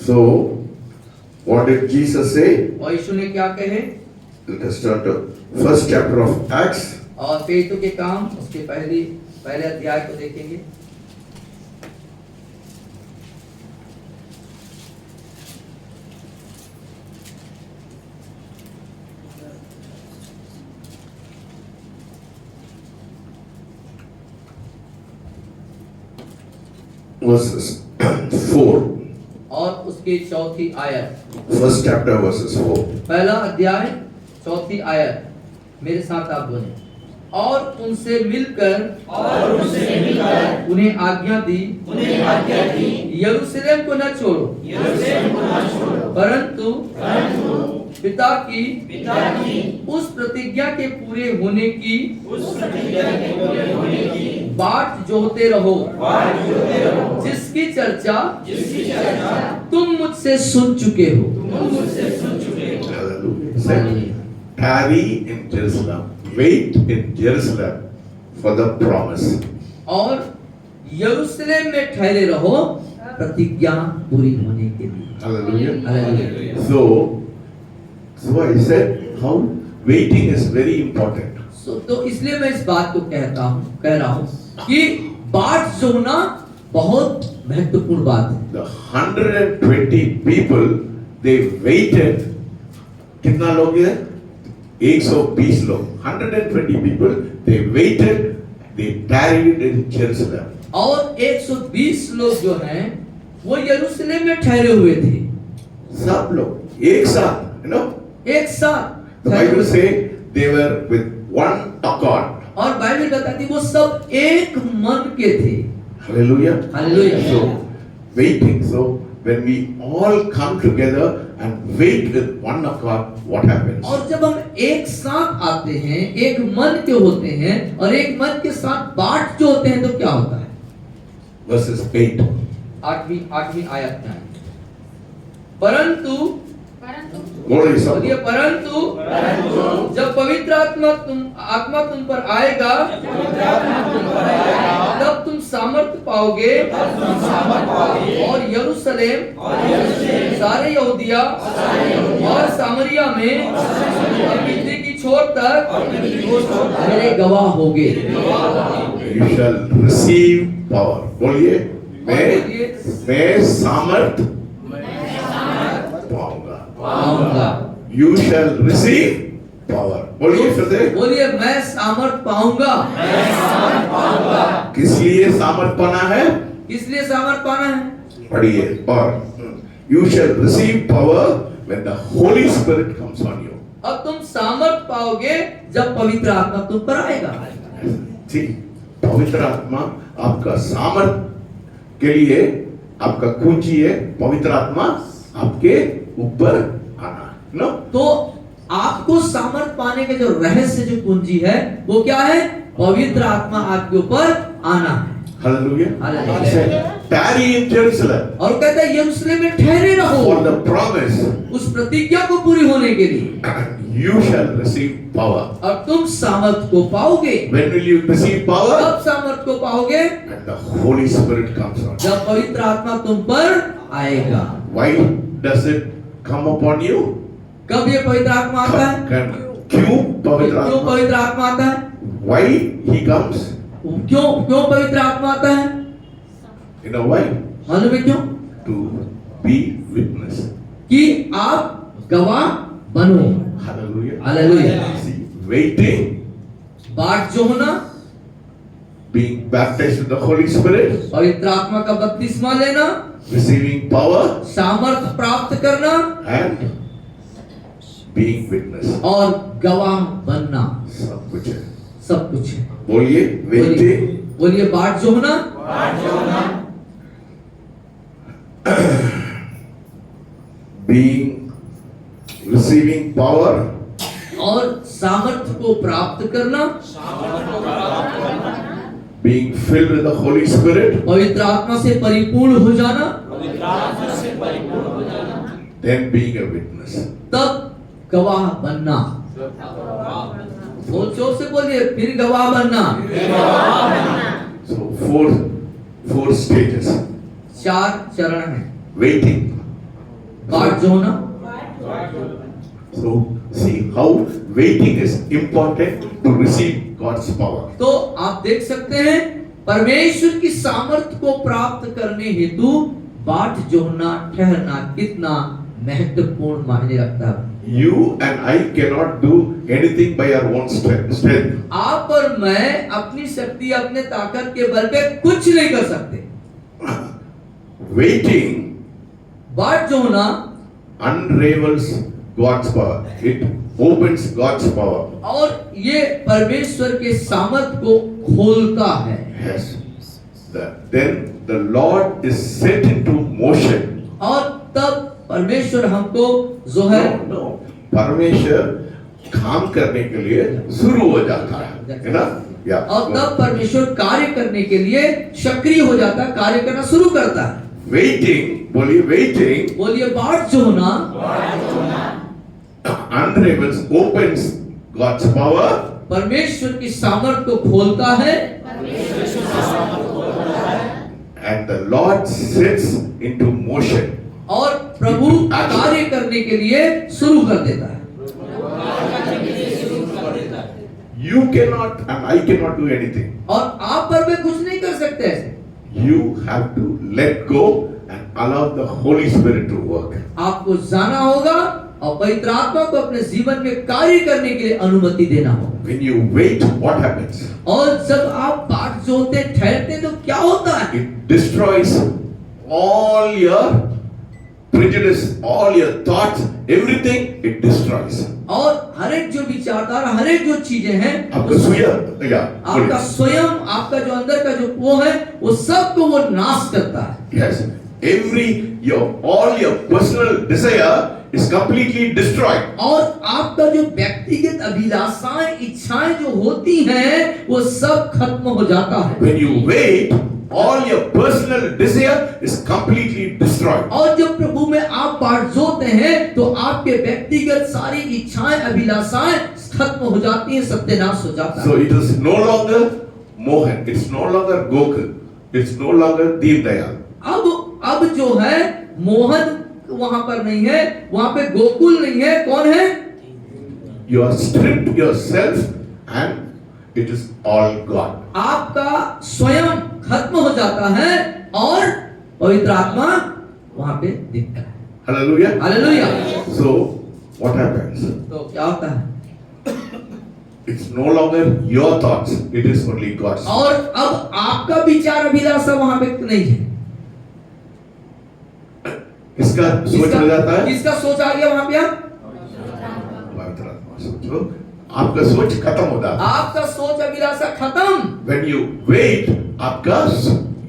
So, what did Jesus say? और यीशु ने क्या कहे? Let us turn to first chapter of Acts. और प्रेरितों के काम उसके पहले अध्याय को देखेंगे। Verses 4. और उसकी चौथी आयत। First chapter verses 4. पहला अध्याय चौथी आयत, मेरे साथ आप बोले। और उनसे मिलकर उन्हें आज्ञा दी यरूशलेम को न छोड़ो, परंतु पिता की उस प्रतिज्ञा के पूरे होने की बाट जोहते रहो, जिसकी चर्चा तुम मुझसे सुन चुके हो। Hallelujah. Say, tarry in Jerusalem. Wait in Jerusalem for the promise. और यरूशलेम में ठहरे रहो प्रतिज्ञा पूरी होने के लिए। Hallelujah. Hallelujah. So I said how waiting is very important. तो इसलिए मैं इस बात को कह रहा हूँ कि बाट जोहना बहुत महत्वपूर्ण बात है। The 120 people they waited. कितना लोग हैं? 120 लोग. 120 people they waited. They tarried in Jerusalem. और 120 लोग जो हैं वो यरूशलेम में ठहरे हुए थे। सब लोग एक साथ, you know. एक साथ। The Bible say they were with one accord. और बाइबल बताती वो सब एक मन के थे। Hallelujah. Hallelujah. So waiting. So when we all come together and wait with one accord, what happens? और जब हम एक साथ आते हैं, एक मन के होते हैं और एक मन के साथ बाट जो होते हैं तो क्या होता है? Verses 8. आठवीं आयत में परंतु बोलिए परंतु जब पवित्र आत्मा तुम पर आएगा तब तुम सामर्थ्य पाओगे और यरूशलेम सारे यहूदिया और सामरिया में और पृथ्वी की छोर तक मेरे गवाह होगे। You shall receive power. बोलिए मैं सामर्थ पाऊंगा। You shall receive power. बोलिए फिर से। बोलिए मैं सामर्थ पाऊंगा। किस लिए सामर्थ पाना है? किस लिए सामर्थ पाना है? पढ़िए। और you shall receive power when the Holy Spirit comes on you. अब तुम सामर्थ पाओगे जब पवित्र आत्मा तुम पर आएगा। ठीक, पवित्र आत्मा आपका सामर्थ के लिए आपका कुंजी है। पवित्र आत्मा आपके ऊपर आना, नो? तो आपको सामर्थ पाने के जो रहस्य जो कुंजी है वो क्या है? पवित्र आत्मा आपके ऊपर आना है। Hallelujah. Hallelujah. Tarry in Jerusalem और कहता है यरूशलेम में ठहरे रहो for the promise. उस प्रतिज्ञा को पूरी होने के लिए। You shall receive power. और तुम सामर्थ को पाओगे। When will you receive power? कब सामर्थ को पाओगे? When the Holy Spirit comes on. जब पवित्र आत्मा तुम पर आएगा। Why does it come upon you? कब ये पवित्र आत्मा आता है? क्यों पवित्र क्यों आत्मा? पवित्र आत्मा आता है? Why he comes? क्यों पवित्र आत्मा आता है? You know why? मालूम है क्यों? To be witness. कि आप गवाह बनो। Hallelujah. हालेलुया। See, waiting, बाट जो होना, being baptized with the Holy Spirit, पवित्र आत्मा का बपतिस्मा लेना, receiving power, सामर्थ प्राप्त करना and being witness. और गवाह बनना, सब कुछ है. सब कुछ है। बोलिए waiting, बोलिए बाट जोहना, being, receiving power, और सामर्थ को प्राप्त करना, being filled with the Holy Spirit, पवित्र आत्मा से परिपूर्ण हो जाना, then being a witness. तब गवाह बनना। बहुत जोर से बोलिए, फिर गवाह बनना। So four stages. 4 चरण हैं। Waiting. बाट जोहना, So see how waiting is important to receive God's power. तो आप देख सकते हैं परमेश्वर की सामर्थ को प्राप्त करने हेतु बाट जोहना, ठहरना कितना महत्वपूर्ण मायने रखता है। You and I cannot do anything by our own strength. आप और मैं अपनी शक्ति, अपने ताकत के बल पे कुछ नहीं कर सकते। Waiting बाट जोहना unravels God's power. It opens God's power. और ये परमेश्वर के सामर्थ को खोलता है। Yes. Then the Lord is set into motion. और तब परमेश्वर हमको जो है No. परमेश्वर काम करने के लिए शुरू हो जाता है ना? Yeah. और तब परमेश्वर कार्य करने के लिए सक्रिय हो जाता है, कार्य करना शुरू करता है। Waiting, बोलिए waiting, बोलिए बाट जोहना unravels, opens God's power, परमेश्वर की सामर्थ को खोलता है and the Lord sets into motion. और प्रभु कार्य करने के लिए शुरू कर देता है। You cannot and I cannot do anything. और आप पर भी कुछ नहीं कर सकते ऐसे। You have to let go and allow the Holy Spirit to work. आपको जाना होगा और पवित्र आत्मा को अपने जीवन में कार्य करने के लिए अनुमति देना होगा। When you wait, what happens? और जब आप बाट जोहते ठहरते तो क्या होता है? It destroys all your prejudice, all your thoughts, everything it destroys. और हर एक जो विचारधारा, हर एक जो चीजें हैं, आपका आपका स्वयं, आपका जो अंदर का जो वो है, वो सबको वो नाश करता है। Yes, all your personal desire is completely destroyed. और आपका जो व्यक्तिगत अभिलाषाएं, इच्छाएं जो होती हैं, वो सब खत्म हो जाता है। When you wait, all your personal desire is completely destroyed. और जब प्रभु में आप बाट जोहते हैं तो आपके व्यक्तिगत सारी इच्छाएं, अभिलाषाएं खत्म हो जाती हैं, सत्यानाश हो जाता है। So it is no longer Mohan, it's no longer Gokul, it's no longer Deen Dayal. अब जो है मोहन वहां पर नहीं है, वहां पे गोकुल नहीं है, कौन है? You are stripped yourself and it is all gone. आपका स्वयं खत्म हो जाता है और पवित्र आत्मा वहां पे दिखता है। Hallelujah. Hallelujah. So what happens? तो क्या होता है? It's no longer your thoughts, it is only God's. और अब आपका विचार अभिलाषा वहां पे नहीं है। इसका सोच हो जाता है, किसका सोच आ गया वहां पे? पवित्र आत्मा सोचो, आपका सोच खत्म हो जाता है। आपका सोच अभिलाषा खत्म। When you wait, आपका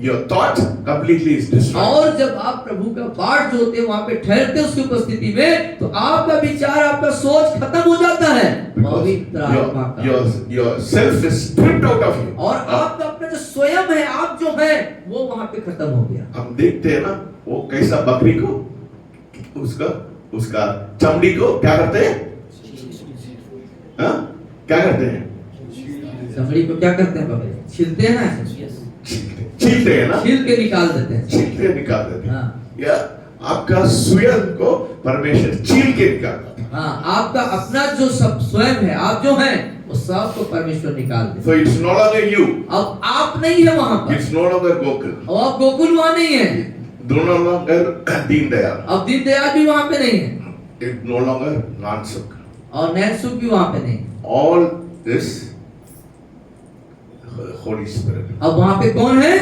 your thought completely is destroyed. और जब आप प्रभु का बाट जोहते वहां पे ठहरते उसकी उपस्थिति में, तो आपका विचार, आपका सोच खत्म हो जाता है पवित्र आत्मा का। Your self is stripped out of you. और आपका अपना जो स्वयं है, आप जो है, वो वहां पे खत्म हो गया। हम देखते हैं ना, वो कैसा बकरी को उसका चमड़ी को क्या करते हैं? हाँ? क्या करते हैं? चमड़ी को क्या करते हैं बाबा? छीलते हैं ना, छीलते हैं ना, छील के निकाल देते हैं। छील के निकाल देते हैं। हाँ। या आपका स्वयं को परमेश्वर छील के निकालता है। हाँ, आपका अपना जो सब स्वयं है, आप जो हैं, वो सब को परमेश्वर निकाल देते So it's no longer you. हैं। अब आप नहीं है वहां पर, It's no longer Gokul. और अब गोकुल वहां नहीं है, No longer Deen Dayal. अब दीन दयाल भी वहां पे नहीं है, It's no longer Nansuk. और नैनसुख भी वहां पे नहीं है। All this Holy Spirit. अब वहां पे कौन है?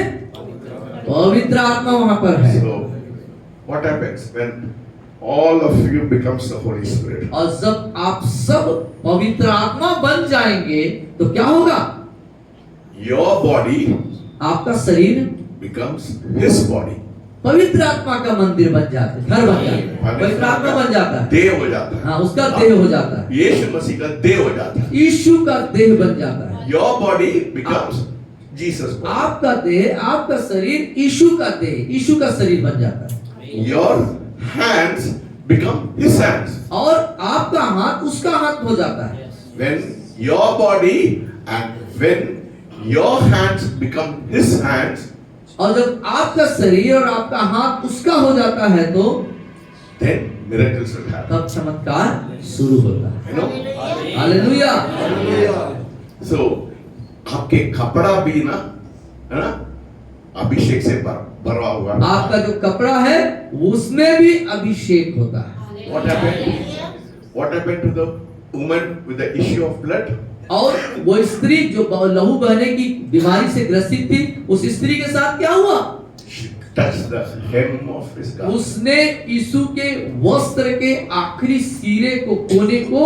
पवित्र आत्मा वहां पर है। So, what happens when all of you becomes the Holy Spirit? और जब आप सब पवित्र आत्मा बन जाएंगे तो क्या होगा? Your body आपका शरीर becomes His body. पवित्र आत्मा का मंदिर बन जाता है, घर बन जाता है, पवित्र आत्मा बन जाता है, देह हो जाता है। हाँ उसका देह हो जाता है, यीशु मसीह का देह हो जाता है। यीशु का देह बन जाता है। Your body becomes Jesus body. आपका देह, आपका शरीर यीशु का देह, यीशु का शरीर बन जाता है। Your hands become His hands. और आपका हाथ उसका हाथ हो जाता है। When your body and when your hands become His hands, और जब आपका शरीर और आपका हाथ उसका हो जाता है तो then miracles will happen. तब चमत्कार शुरू होता है। You know? हालेलुया। So, आपके कपड़ा भी ना, है ना, अभिषेक से भरा हुआ। आपका जो कपड़ा है उसमें भी अभिषेक होता है। What happened? What happened to the woman with the issue of blood? और वो स्त्री जो लहू बहने की बीमारी से ग्रसित थी, उस स्त्री के साथ क्या हुआ? She touched the hem of His garment. उसने यीशु के वस्त्र के आखिरी सिरे को, कोने को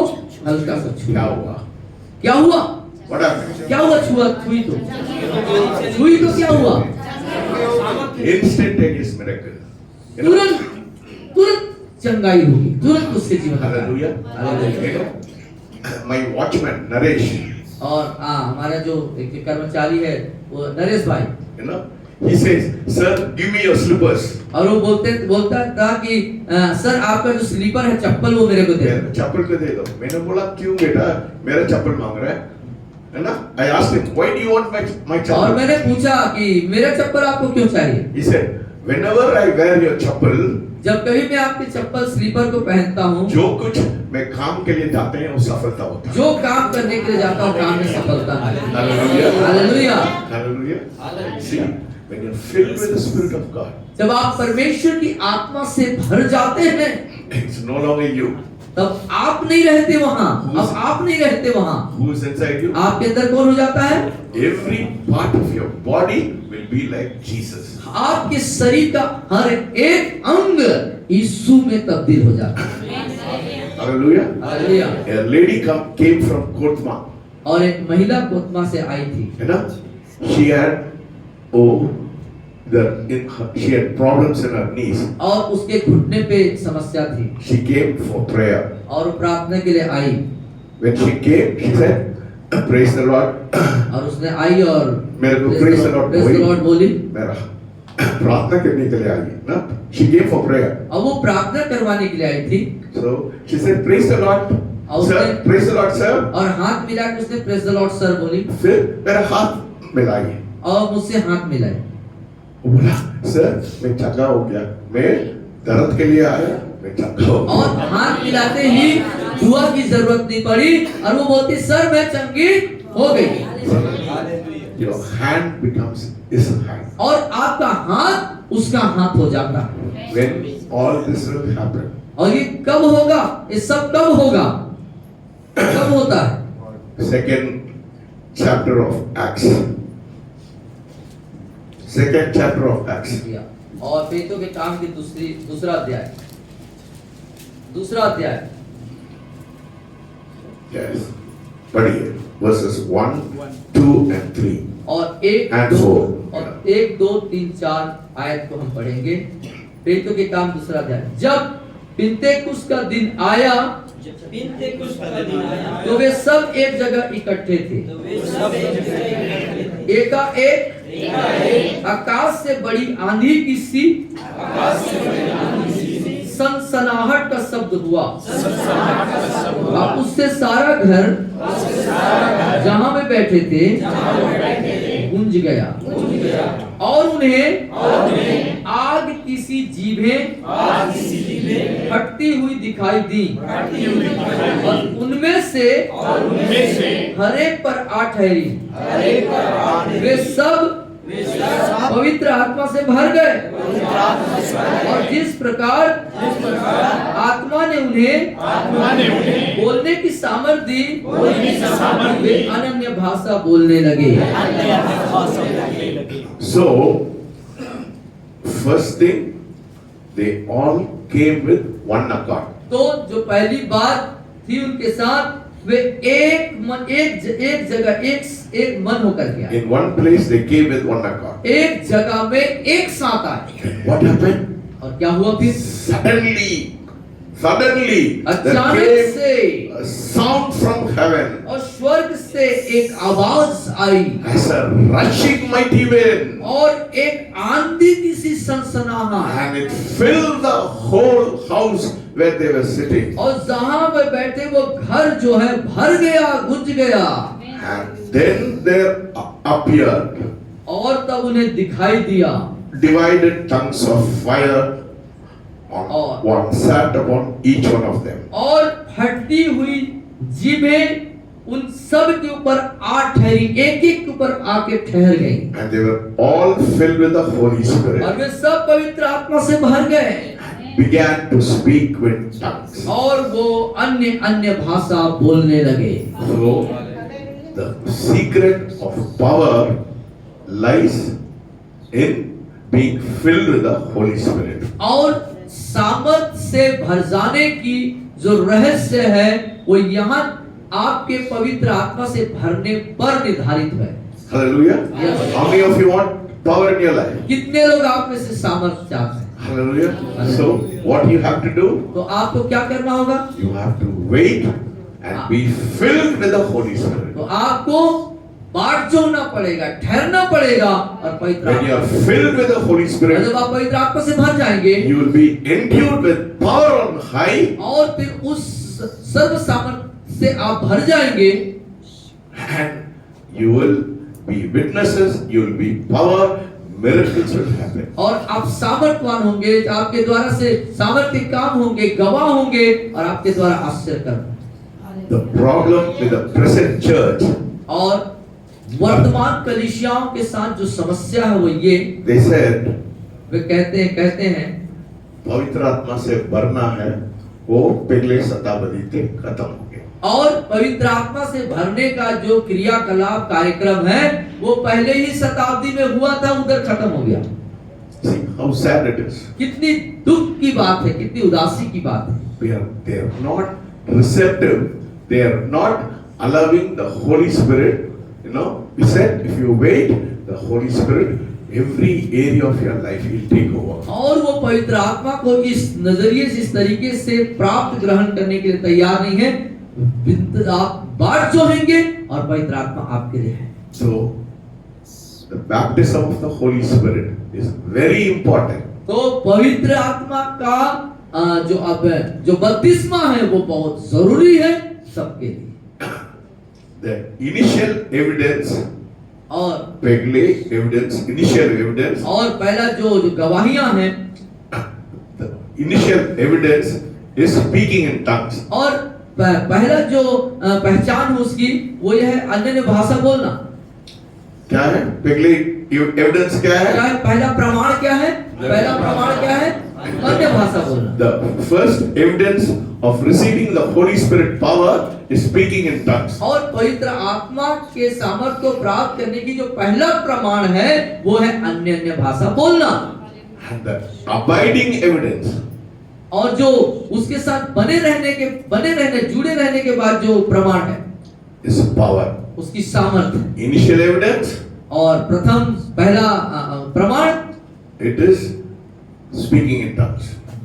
हल्का सा क्या छुआ। हुआ? क्या हुआ? What happened? क्या हुआ? छुई तो क्या हुआ? Instantaneous miracle. You know? तुरंत चंगाई होगी, तुरंत उसके जीवन में। Hallelujah. Hallelujah. You know, my watchman Naresh, और हमारा जो एक कर्मचारी है वो नरेश भाई, you know, he says, "Sir, give me your slippers." और वो बोलता था कि सर आपका जो स्लीपर है, चप्पल, वो मेरे को दे दो। चप्पल को दे दो। मैंने बोला क्यों बेटा, मेरा चप्पल मांग रहा है ना? I asked him, "Why do you want my और चप्पल?" मैंने पूछा कि मेरा चप्पल आपको क्यों चाहिए? He said, "Whenever I wear your चप्पल, जब कभी मैं आपके चप्पल स्लीपर को पहनता हूँ, जो कुछ मैं काम के लिए जाते हैं वो सफलता होता है." जो काम करने के लिए जाता हूँ काम में सफलता है। Hallelujah. Hallelujah. Hallelujah. See, when you're filled with the Spirit of God, जब आप परमेश्वर की आत्मा से भर जाते हैं it's no longer you तब आप नहीं रहते वहाँ, अब आप नहीं रहते वहाँ, who is inside you. आपके अंदर कौन हो जाता है? Every part of your body will be like Jesus. आपके शरीर का हर एक अंग यीशु में तब्दील हो जाता है। Hallelujah. Hallelujah. A lady came from Kotma. और एक महिला कोतमा से आई थी, You know, she had she had problems in her knees. और उसके घुटने पे समस्या थी, She came for prayer. और वो प्रार्थना के लिए आई, When she came, she said, "Praise the Lord." और उसने आई और मेरे को praise the Lord बोली, मेरा प्रार्थना करने के लिए आई ना? She came for prayer. और वो प्रार्थना करवाने के लिए आई थी, So she said, "Praise the Lord, sir." Praise the Lord, sir. और हाथ मिला के उसने प्रेज द लॉर्ड सर बोली, फिर मेरा हाथ मिलाई। और मुझसे हाथ मिलाए। वो बोला, "सर, मैं चंगा हो गया, मैं दर्द के लिए आया, मैं चंगा हो गया." और हाथ मिलाते ही दुआ की जरूरत नहीं पड़ी, और वो बोलती, सर मैं चंगी हो गई। Your hand becomes his hand. और आपका हाथ उसका हाथ हो जाता है। When all this will happen, और ये कब होगा? ये सब कब होगा? कब होता है? second chapter of Acts. Second chapter of Acts. और पेतों के काम की दूसरा अध्याय। Yes. पढ़िए verses 1, 2 and 3. और 1, And 2 4. और 1, 2, 3, 4 आयत को हम पढ़ेंगे। पेतों के काम दूसरा अध्याय। जब पिन्तेकुस्त का दिन आया तो वे सब एक जगह इकट्ठे थे। एकाएक आकाश से बड़ी आंधी की सी सनसनाहट का शब्द हुआ, और उससे सारा घर जहां में बैठे थे गूंज गया, और उन्हें आग की सी जीभें फटती हुई दिखाई दी, और उनमें से हर एक पर आ ठहरी। वे सब पवित्र आत्मा से भर गए, और जिस प्रकार आत्मा ने उन्हें बोलने की सामर्थ दी, वे अनन्य भाषा बोलने लगे। So, first thing, they all came with one accord. तो जो पहली बात थी उनके साथ, वे एक जगह एक मन होकर के आए। In one place, they came with one accord. एक जगह में एक साथ आए। What happened? और क्या हुआ फिर? Suddenly, there अचानक came से a sound from heaven और स्वर्ग से एक आवाज आई, as a rushing mighty wind, और एक आंधी की सी सनसनाहट, and it filled the whole house where they were sitting. और जहां वे बैठे वो घर जो है भर गया, गुंज गया। And then there appeared और तब उन्हें दिखाई दिया divided tongues of fire on और- one sat upon each one of them. और फटती हुई जीभें उन सब के ऊपर आ ठहरी, एक एक के ऊपर आके ठहर गई, And they were all filled with the Holy और Spirit. वे सब पवित्र आत्मा से भर गए, Began to speak with tongues. और वो अन्य अन्य भाषा बोलने लगे। So, the secret of power lies in being filled with the Holy Spirit. और सामर्थ से भर जाने की जो रहस्य है वो यहाँ आपके पवित्र आत्मा से भरने पर निर्धारित है। Hallelujah. Yes. How many of you want power in your life? कितने लोग आप में से सामर्थ चाहते हैं? Hallelujah. So, what you have to do? तो आपको क्या करना होगा? You have to wait and be filled with the Holy Spirit. तो आपको बाट जोड़ना पड़ेगा, ठहरना पड़ेगा, और पवित्र When you आत्मा, are filled with the Holy और Spirit, जब आप पवित्र आत्मा से भर जाएंगे, you will be endued with power on high, और फिर उस सर्व सामर्थ से आप भर जाएंगे, and you will be witnesses, you will be power, miracles will happen. और आप सामर्थवान होंगे, आपके द्वारा से सामर्थ्य काम होंगे, गवाह होंगे, और आपके द्वारा आश्चर्य कर्म। The problem with the present church, और वर्तमान कलीसियाओं के साथ जो समस्या है वो ये, they said, वे कहते हैं पवित्र आत्मा से भरना है, वो पिछले शताब्दी तक खत्म हो गया। और पवित्र आत्मा से भरने का जो क्रियाकलाप कार्यक्रम है वो पहले ही शताब्दी में हुआ था, उधर खत्म हो गया। See how sad it is. कितनी दुख की बात है, कितनी उदासी की बात है। They are not receptive. They are not allowing the Holy Spirit. You know, we said if you wait, the Holy Spirit, every area of your life will take over. और वो पवित्र आत्मा को इस नजरिए से, इस तरीके से प्राप्त ग्रहण करने के लिए तैयार नहीं है। आप बाट जोहेंगे और पवित्र आत्मा आपके लिए है। So, the baptism of the Holy Spirit is very important. तो पवित्र आत्मा का जो बपतिस्मा है वो बहुत जरूरी है सबके लिए। The initial evidence, और initial evidence, और पहला जो गवाहियां हैं, the initial evidence is speaking in tongues. और पहला जो पहचान है उसकी वो यह है अन्य भाषा बोलना। क्या है? पहले evidence क्या है? क्या है? पहला प्रमाण क्या है? पहला प्रमाण क्या है? अन्य भाषा बोलना। The first evidence of receiving the Holy Spirit power is speaking in tongues. और पवित्र आत्मा के सामर्थ्य को प्राप्त करने की जो पहला प्रमाण है वो है अन्य भाषा बोलना। And the abiding evidence, और जो उसके साथ बने रहने जुड़े रहने के बाद जो प्रमाण है is power. उसकी सामर्थ्य। Initial evidence, और पहला प्रमाण it is speaking in tongues.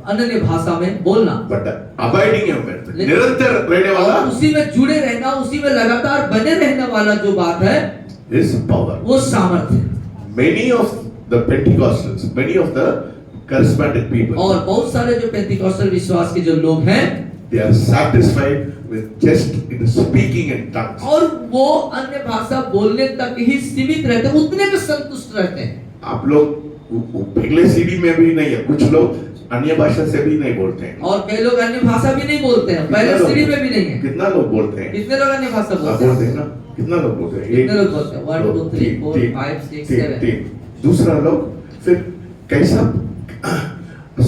अन्य भाषा में बोलना। But the abiding evidence, निरंतर रहने वाला, और उसी में जुड़े रहना, उसी में लगातार बने रहने वाला जो बात है is power. वो सामर्थ्य है। Many of the Pentecostals, many of the charismatic people, और बहुत सारे जो पेंटिकॉस्टल विश्वास के जो लोग हैं, they are satisfied with just in speaking in tongues. और वो अन्य भाषा बोलने तक ही सीमित रहते हैं, उतने में संतुष्ट रहते हैं। आप लोग पिछले सीढ़ी में भी नहीं है, कुछ लोग अन्य भाषा से भी नहीं बोलते हैं। और कई लोग अन्य भाषा भी नहीं बोलते हैं, पहले सीढ़ी में भी नहीं है। कितना लोग बोलते हैं? कितने लोग अन्य भाषा आप बोलते हैं? बोलते हैं ना? कितना लोग बोलते हैं? कितने लोग बोलते हैं? 1 2 3 4 5 6 7। दूसरा लोग फिर कैसा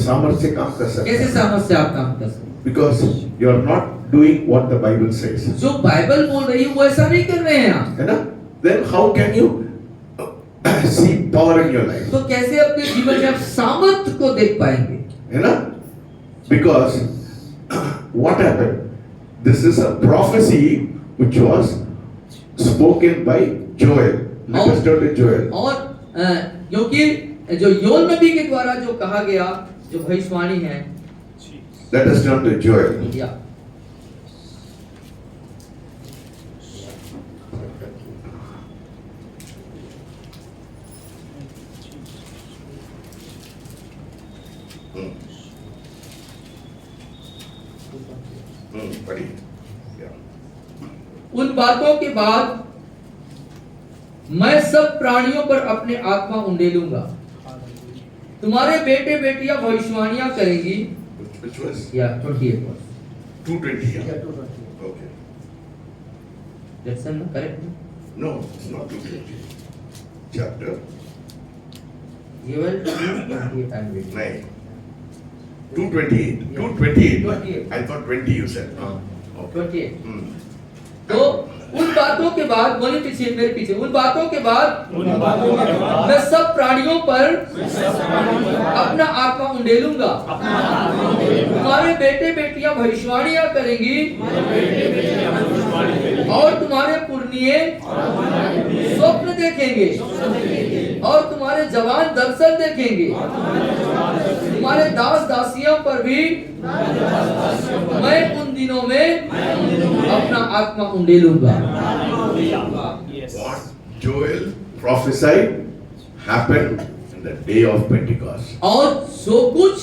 सामर्थ्य काम कर सकते कैसे हैं? सामर्थ्य से आप काम कर सकते हैं? Because you are not doing what the Bible says. जो बाइबल बोल रही है वो ऐसा नहीं कर रहे हैं आप। है ना? Then how can you see power in your life? तो कैसे अपने जीवन में आप सामर्थ्य को देख पाएंगे? है ना? Because what happened? This is a prophecy which was spoken by Joel. Let us turn to Joel. और क्योंकि जो योएल नबी के द्वारा जो कहा गया, जो भविष्यवाणी है, Let us turn to Joel. या पढ़िए. उन बातों के बाद मैं सब प्राणियों पर अपने आत्मा उंडेलूंगा, तुम्हारे बेटे बेटियां भविष्यवाणियां करेंगी। Which was या 28 वर्ष 220. Yeah. Okay. Jackson correct? No, it's not 220. Chapter Joel 2:28 I'm reading. 9. 228. 228. I thought 20 you said. Okay. 28। Hmm. तो उन बातों के बाद, बोले पीछे, मेरे पीछे, उन बातों के बाद मैं सब प्राणियों पर अपना आत्मा उंडेलूंगा, तुम्हारे बेटे बेटियां भविष्यवाणियां करेंगी और तुम्हारे पुरनिये स्वप्न देखेंगे और तुम्हारे जवान दर्शन देखेंगे, तुम्हारे दास दासियों पर भी मैं उन दिनों में अपना आत्मा उंडेलूंगा। What Joel prophesied happened in the day of Pentecost. और जो कुछ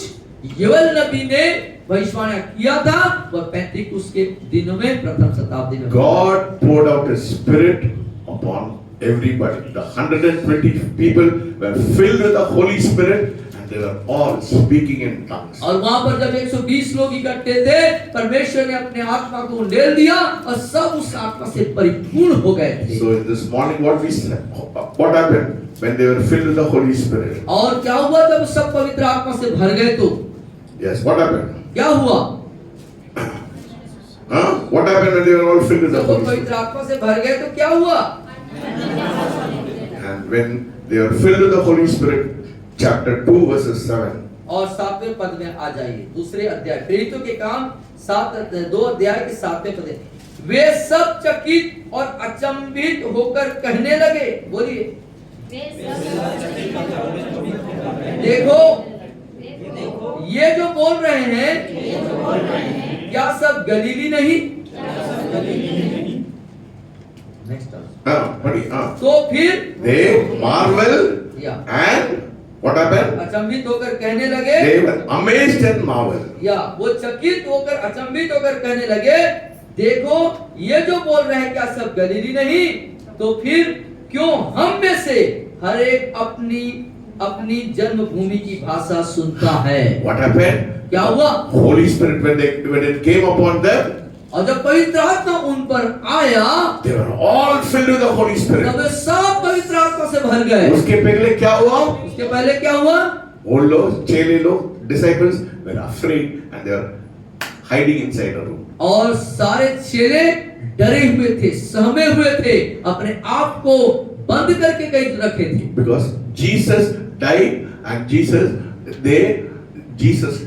योएल नबी ने भविष्यवाणी किया था वह पेंटिकुस्त के दिनों में, प्रथम शताब्दी में God poured out His Spirit upon everybody. The 120 people were filled with the Holy Spirit and they were all speaking in tongues. और वहां पर जब 120 लोग इकट्ठे थे, परमेश्वर ने अपने आत्मा को उंडेल दिया और सब उस आत्मा से परिपूर्ण हो गए थे। So in this morning what happened when they were filled with the Holy Spirit? और क्या हुआ जब सब पवित्र आत्मा से भर गए? तो Yes, what happened? क्या हुआ? What happened when they were all filled with the जब वो Holy Spirit? पवित्र आत्मा से भर गए तो क्या हुआ? And when they were filled with the Holy Spirit, chapter 2 verses 7. और 7वें पद में आ जाइए, दूसरे अध्याय प्रेरितों के काम 2 अध्याय के 7वें पद। वे सब चकित और अचंभित होकर कहने लगे, बोलिए, देखो ये जो बोल रहे हैं क्या सब गलीली नहीं? तो फिर They marvel या and what happened? अचंभित होकर कहने लगे, They were amazed and marveled. या वो चकित होकर अचंभित होकर कहने लगे, देखो ये जो बोल रहे हैं क्या सब गलीली नहीं? तो फिर क्यों हम में से हर एक अपनी अपनी जन्मभूमि की भाषा सुनता है? What happened? क्या हुआ? Holy Spirit when it came upon them, और जब पवित्र आत्मा उन पर आया, they were all filled with the Holy Spirit. तब वे सब पवित्र आत्मा से भर गए। उसके पहले क्या हुआ? उसके पहले क्या हुआ? वो लोग, चेले लोग, disciples were afraid and they were hiding inside a room. और सारे चेले डरे हुए थे, सहमे हुए थे, अपने आप को बंद करके कहीं रखे थे। Because Jesus died and Jesus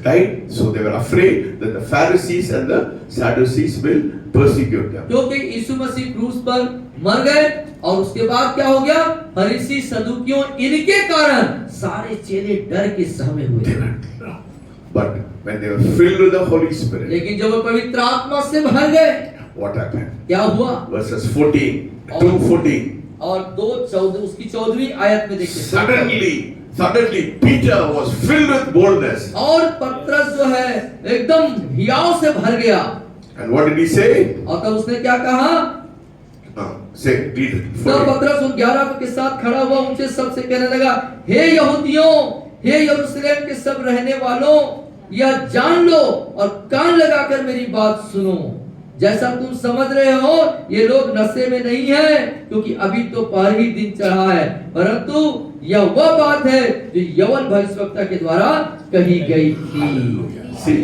died, so they were afraid that the Pharisees and the Sadducees will persecute them. क्योंकि यीशु मसीह क्रूस पर मर गए और उसके बाद क्या हो गया? फरीसी सदुकियों इनके कारण सारे चेले डर के सहमे हुए थे। But when they were filled with the Holy Spirit, लेकिन जब वो पवित्र आत्मा से भर गए, what happened? क्या हुआ? Verses 14, 2:14. और 2:14 उसकी 14वीं आयत में देखिए। Suddenly Peter was filled with boldness. और पतरस जो है एकदम हियाव से भर गया। And what did he say? और तब उसने क्या कहा? Read it. तब पतरस उन 11 के साथ खड़ा हुआ उनसे सबसे कहने लगा, हे यहूदियों, हे यरूशलेम के सब रहने वालों, यह जान लो और कान लगाकर मेरी बात सुनो। जैसा तुम समझ रहे हो, ये लोग नशे में नहीं है, क्योंकि अभी तो पहर ही दिन चढ़ा है, परंतु यह वह बात है जो यौवन भविष्यवक्ता के द्वारा कही गई थी। See,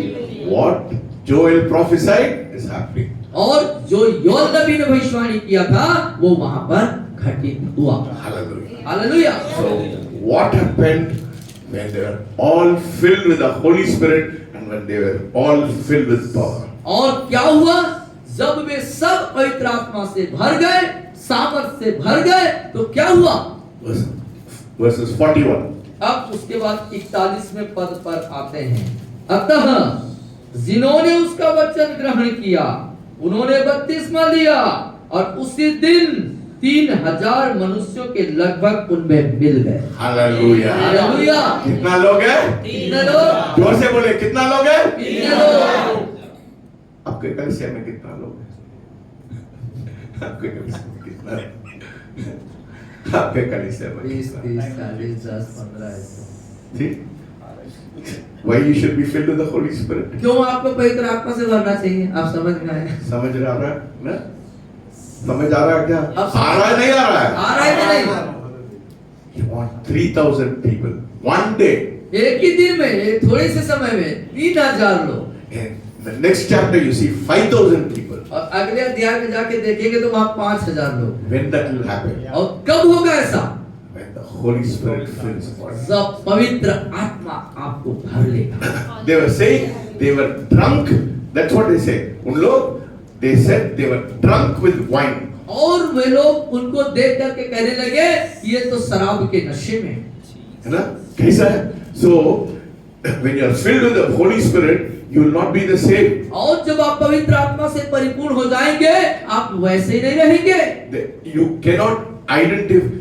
what Joel prophesied is happening. और जो योएल नबी ने भविष्यवाणी किया था वो वहां पर घटित हुआ। Hallelujah. Hallelujah. So, what happened when they were all filled with the Holy Spirit and when they were all filled with power? और क्या हुआ जब वे सब पवित्र आत्मा से भर गए, सामर्थ से भर गए, तो क्या हुआ? Verses 41. अब उसके बाद 41वें पद पर आते हैं। अतः जिन्होंने उसका वचन ग्रहण किया उन्होंने बपतिस्मा लिया, और उसी दिन 3000 मनुष्यों के लगभग उनमें मिल गए। Hallelujah. हालेलुया। कितना लोग हैं? 3 लोग। जोर से बोले, कितना लोग हैं? 3 लोग। आपके कलीसिया में कितना लोग हैं? आपके कलीसिया में कितना? आपके कलीसिया में 20, कितना? 30, 40, 10, 15 ऐसे। See? Why you should be filled with the Holy Spirit? क्यों आपको पवित्र आत्मा से भरना चाहिए? आप समझ में आए? समझ रहा है ना? समझ आ रहा है क्या? अब आ रहा है नहीं आ रहा है? आ रहा है कि नहीं? You want 3000 people one day. एक ही दिन में, थोड़े से समय में 3000 लोग। In the next chapter you see 5000 people. और अगले अध्याय में जाके देखेंगे तो वहां 5000 लोग। When that will happen? और कब होगा ऐसा? When the Holy Spirit fills us. जब पवित्र आत्मा आपको भर लेगा। They were saying they were drunk. That's what they said. उन लोग they said they were drunk with wine. और वे लोग उनको देख करके कहने लगे ये तो शराब के नशे में है ना? कैसा है? So when you are filled with the Holy Spirit, you will not be the same. और जब आप पवित्र आत्मा से परिपूर्ण हो जाएंगे आप वैसे ही नहीं रहेंगे। You cannot identify.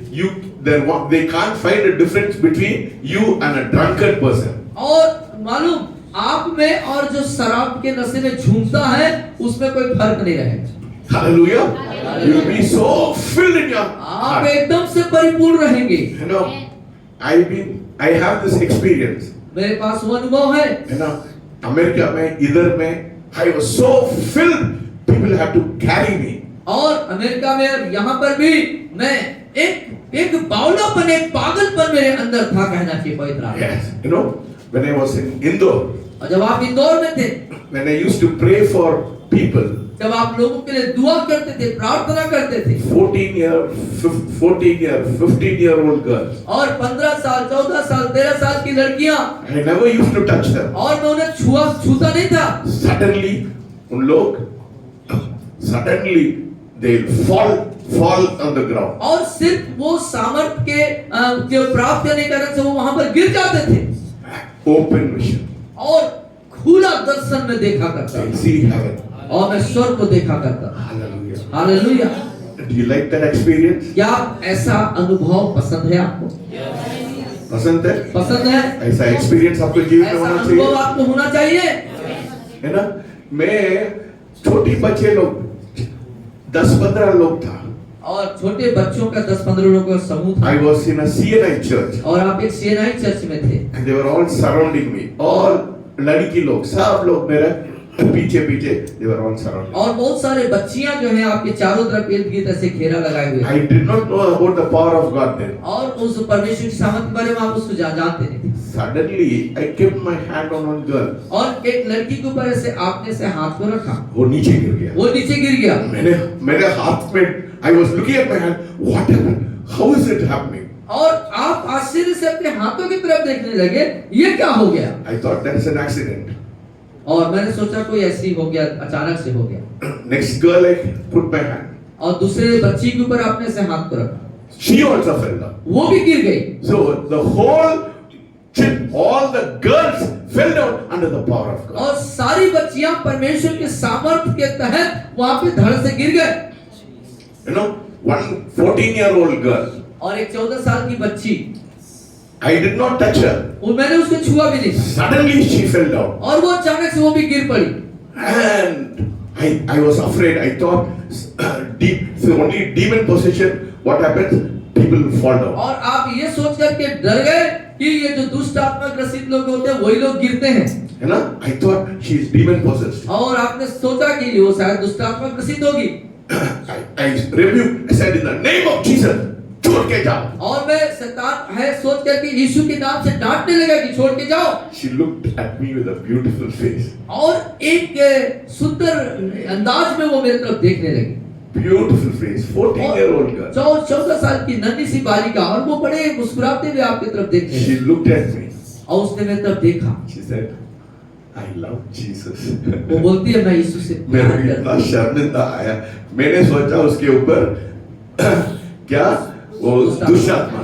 They can't find a difference between you and a drunkard person. और मालूम आप में और जो शराब के नशे में झूमता है उसमें कोई फर्क नहीं रहेगा। Hallelujah. You will be so filled in your आप heart. एकदम से परिपूर्ण रहेंगे। You know, I have this experience. मेरे पास वो अनुभव है। You know, अमेरिका में इधर में I was so filled, people had to carry me. और अमेरिका में और यहाँ पर भी मैं एक बावलापन, एक पागलपन मेरे अंदर था, कहना चाहिए पवित्र आत्मा। Yes. You know, when I was in Indore, और जब आप इंदौर में थे, when I used to pray for people, जब आप लोगों के लिए दुआ करते थे, प्रार्थना करते थे, 15-year-old girls, और 15 साल, 14 साल, 13 साल की लड़कियां, I never used to touch them. और मैं उन्हें छूता नहीं था। Suddenly, उन लोग suddenly they'll fall on the ground. और सिर्फ वो सामर्थ के प्राप्त करने के कारण से वो वहां पर गिर जाते थे। Open vision. और खुला दर्शन में देखा करता They'll था, see heaven. और मैं स्वर्ग को देखा करता था। Hallelujah. Hallelujah. Do you like that experience? क्या ऐसा अनुभव पसंद है आपको? पसंद है? पसंद है? ऐसा एक्सपीरियंस आपको जीवन में ऐसा होना अनुभव चाहिए, आपको होना चाहिए। है ना? मैं छोटी बच्चे लोग 10-15 लोग था. और छोटे बच्चों का 10-15 लोगों का समूह था। I was in a CNI church और आप एक सीएनआई चर्च में थे। and they were all surrounding me. All लड़की लोग, सब लोग मेरे पीछे they were all surrounding. और बहुत सारे बच्चियां जो हैं आपके चारों तरफ इर्द गिर्द ऐसे घेरा लगाए हुए हैं। I did not know about the power of God then. और उस परमेश्वर की सामर्थ के बारे में आप उसको जानते नहीं थे। Suddenly I kept my hand on one girl. और एक लड़की के ऊपर ऐसे आपने से हाथ को रखा, वो नीचे गिर गया. वो नीचे गिर गया। मेरे हाथ में, I was looking at my hand. What happened? How is it happening? और आप आश्चर्य से अपने हाथों की तरफ देखने लगे, ये क्या हो गया? I thought that is an accident. और मैंने सोचा कोई ऐसी हो गया, अचानक से हो गया। Next girl I put my hand. और दूसरे बच्ची के ऊपर आपने से हाथ को रखा, She also fell down. वो भी गिर गई। So all the girls fell down under the power of God. और सारी बच्चियां परमेश्वर के सामर्थ के तहत वहां पे धड़ से गिर गए। You know, one 14-year-old girl. और एक 14 साल की बच्ची, I did not touch her. वो मैंने उसको छुआ भी नहीं। Suddenly she fell down. और वो अचानक से वो भी गिर पड़ी। And I was afraid. I thought so only demon possession. What happens? People fall down. और आप ये सोच कर के डर गए कि ये जो दुष्ट आत्मा ग्रसित लोग होते हैं वही लोग गिरते हैं। है ना? I thought she is demon possessed. और आपने सोचा कि वो शायद दुष्ट आत्मा ग्रसित होगी। I rebuked. I said in the name of Jesus, छोड़ के जाओ. और मैं शैतान है सोच कर कि यीशु के नाम से डांटने लगा कि छोड़ के जाओ। She looked at me with a beautiful face. और एक सुंदर अंदाज में वो मेरे तरफ देखने लगी। Beautiful face. 14-year-old girl. 14 साल की नन्ही सी बालिका, और वो बड़े मुस्कुराते हुए आपकी तरफ देखने She लगी। looked at me. और उसने मेरी तरफ देखा। She said, I love Jesus. वो बोलती है मैं यीशु से मेरे प्यार को करती इतना हूँ। शर्मिंदा आया। मैंने सोचा उसके ऊपर क्या वो दुष्ट आत्मा।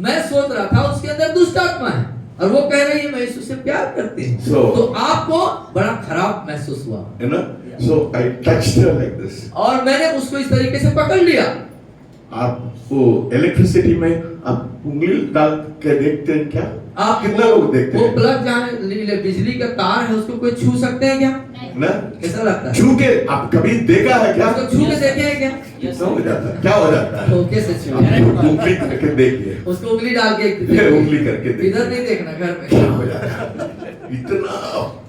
मैं सोच रहा था उसके अंदर दुष्ट आत्मा है और वो कह रही है मैं यीशु से प्यार करती हूँ। तो आपको बड़ा खराब महसूस हुआ है ना? So I touched her like this. और मैंने उसको इस तरीके से पकड़ लिया। आप वो इलेक्ट्रिसिटी में आप उंगली डाल के देखते हैं क्या? आप कितना लोग देखते वो हैं? प्लग जहाँ बिजली का तार है उसको कोई छू सकते हैं क्या? ना? कैसा लगता है? छू के आप कभी देखा है क्या? उसको छू के देखे हैं क्या? कितना हो जाता है? क्या हो जाता है? वो कैसे छू? आप उंगली करके देखिए। उसको उंगली डाल के उंगली करके देखिए। इधर नहीं देखना, घर क्या में। हो जाता है? इतना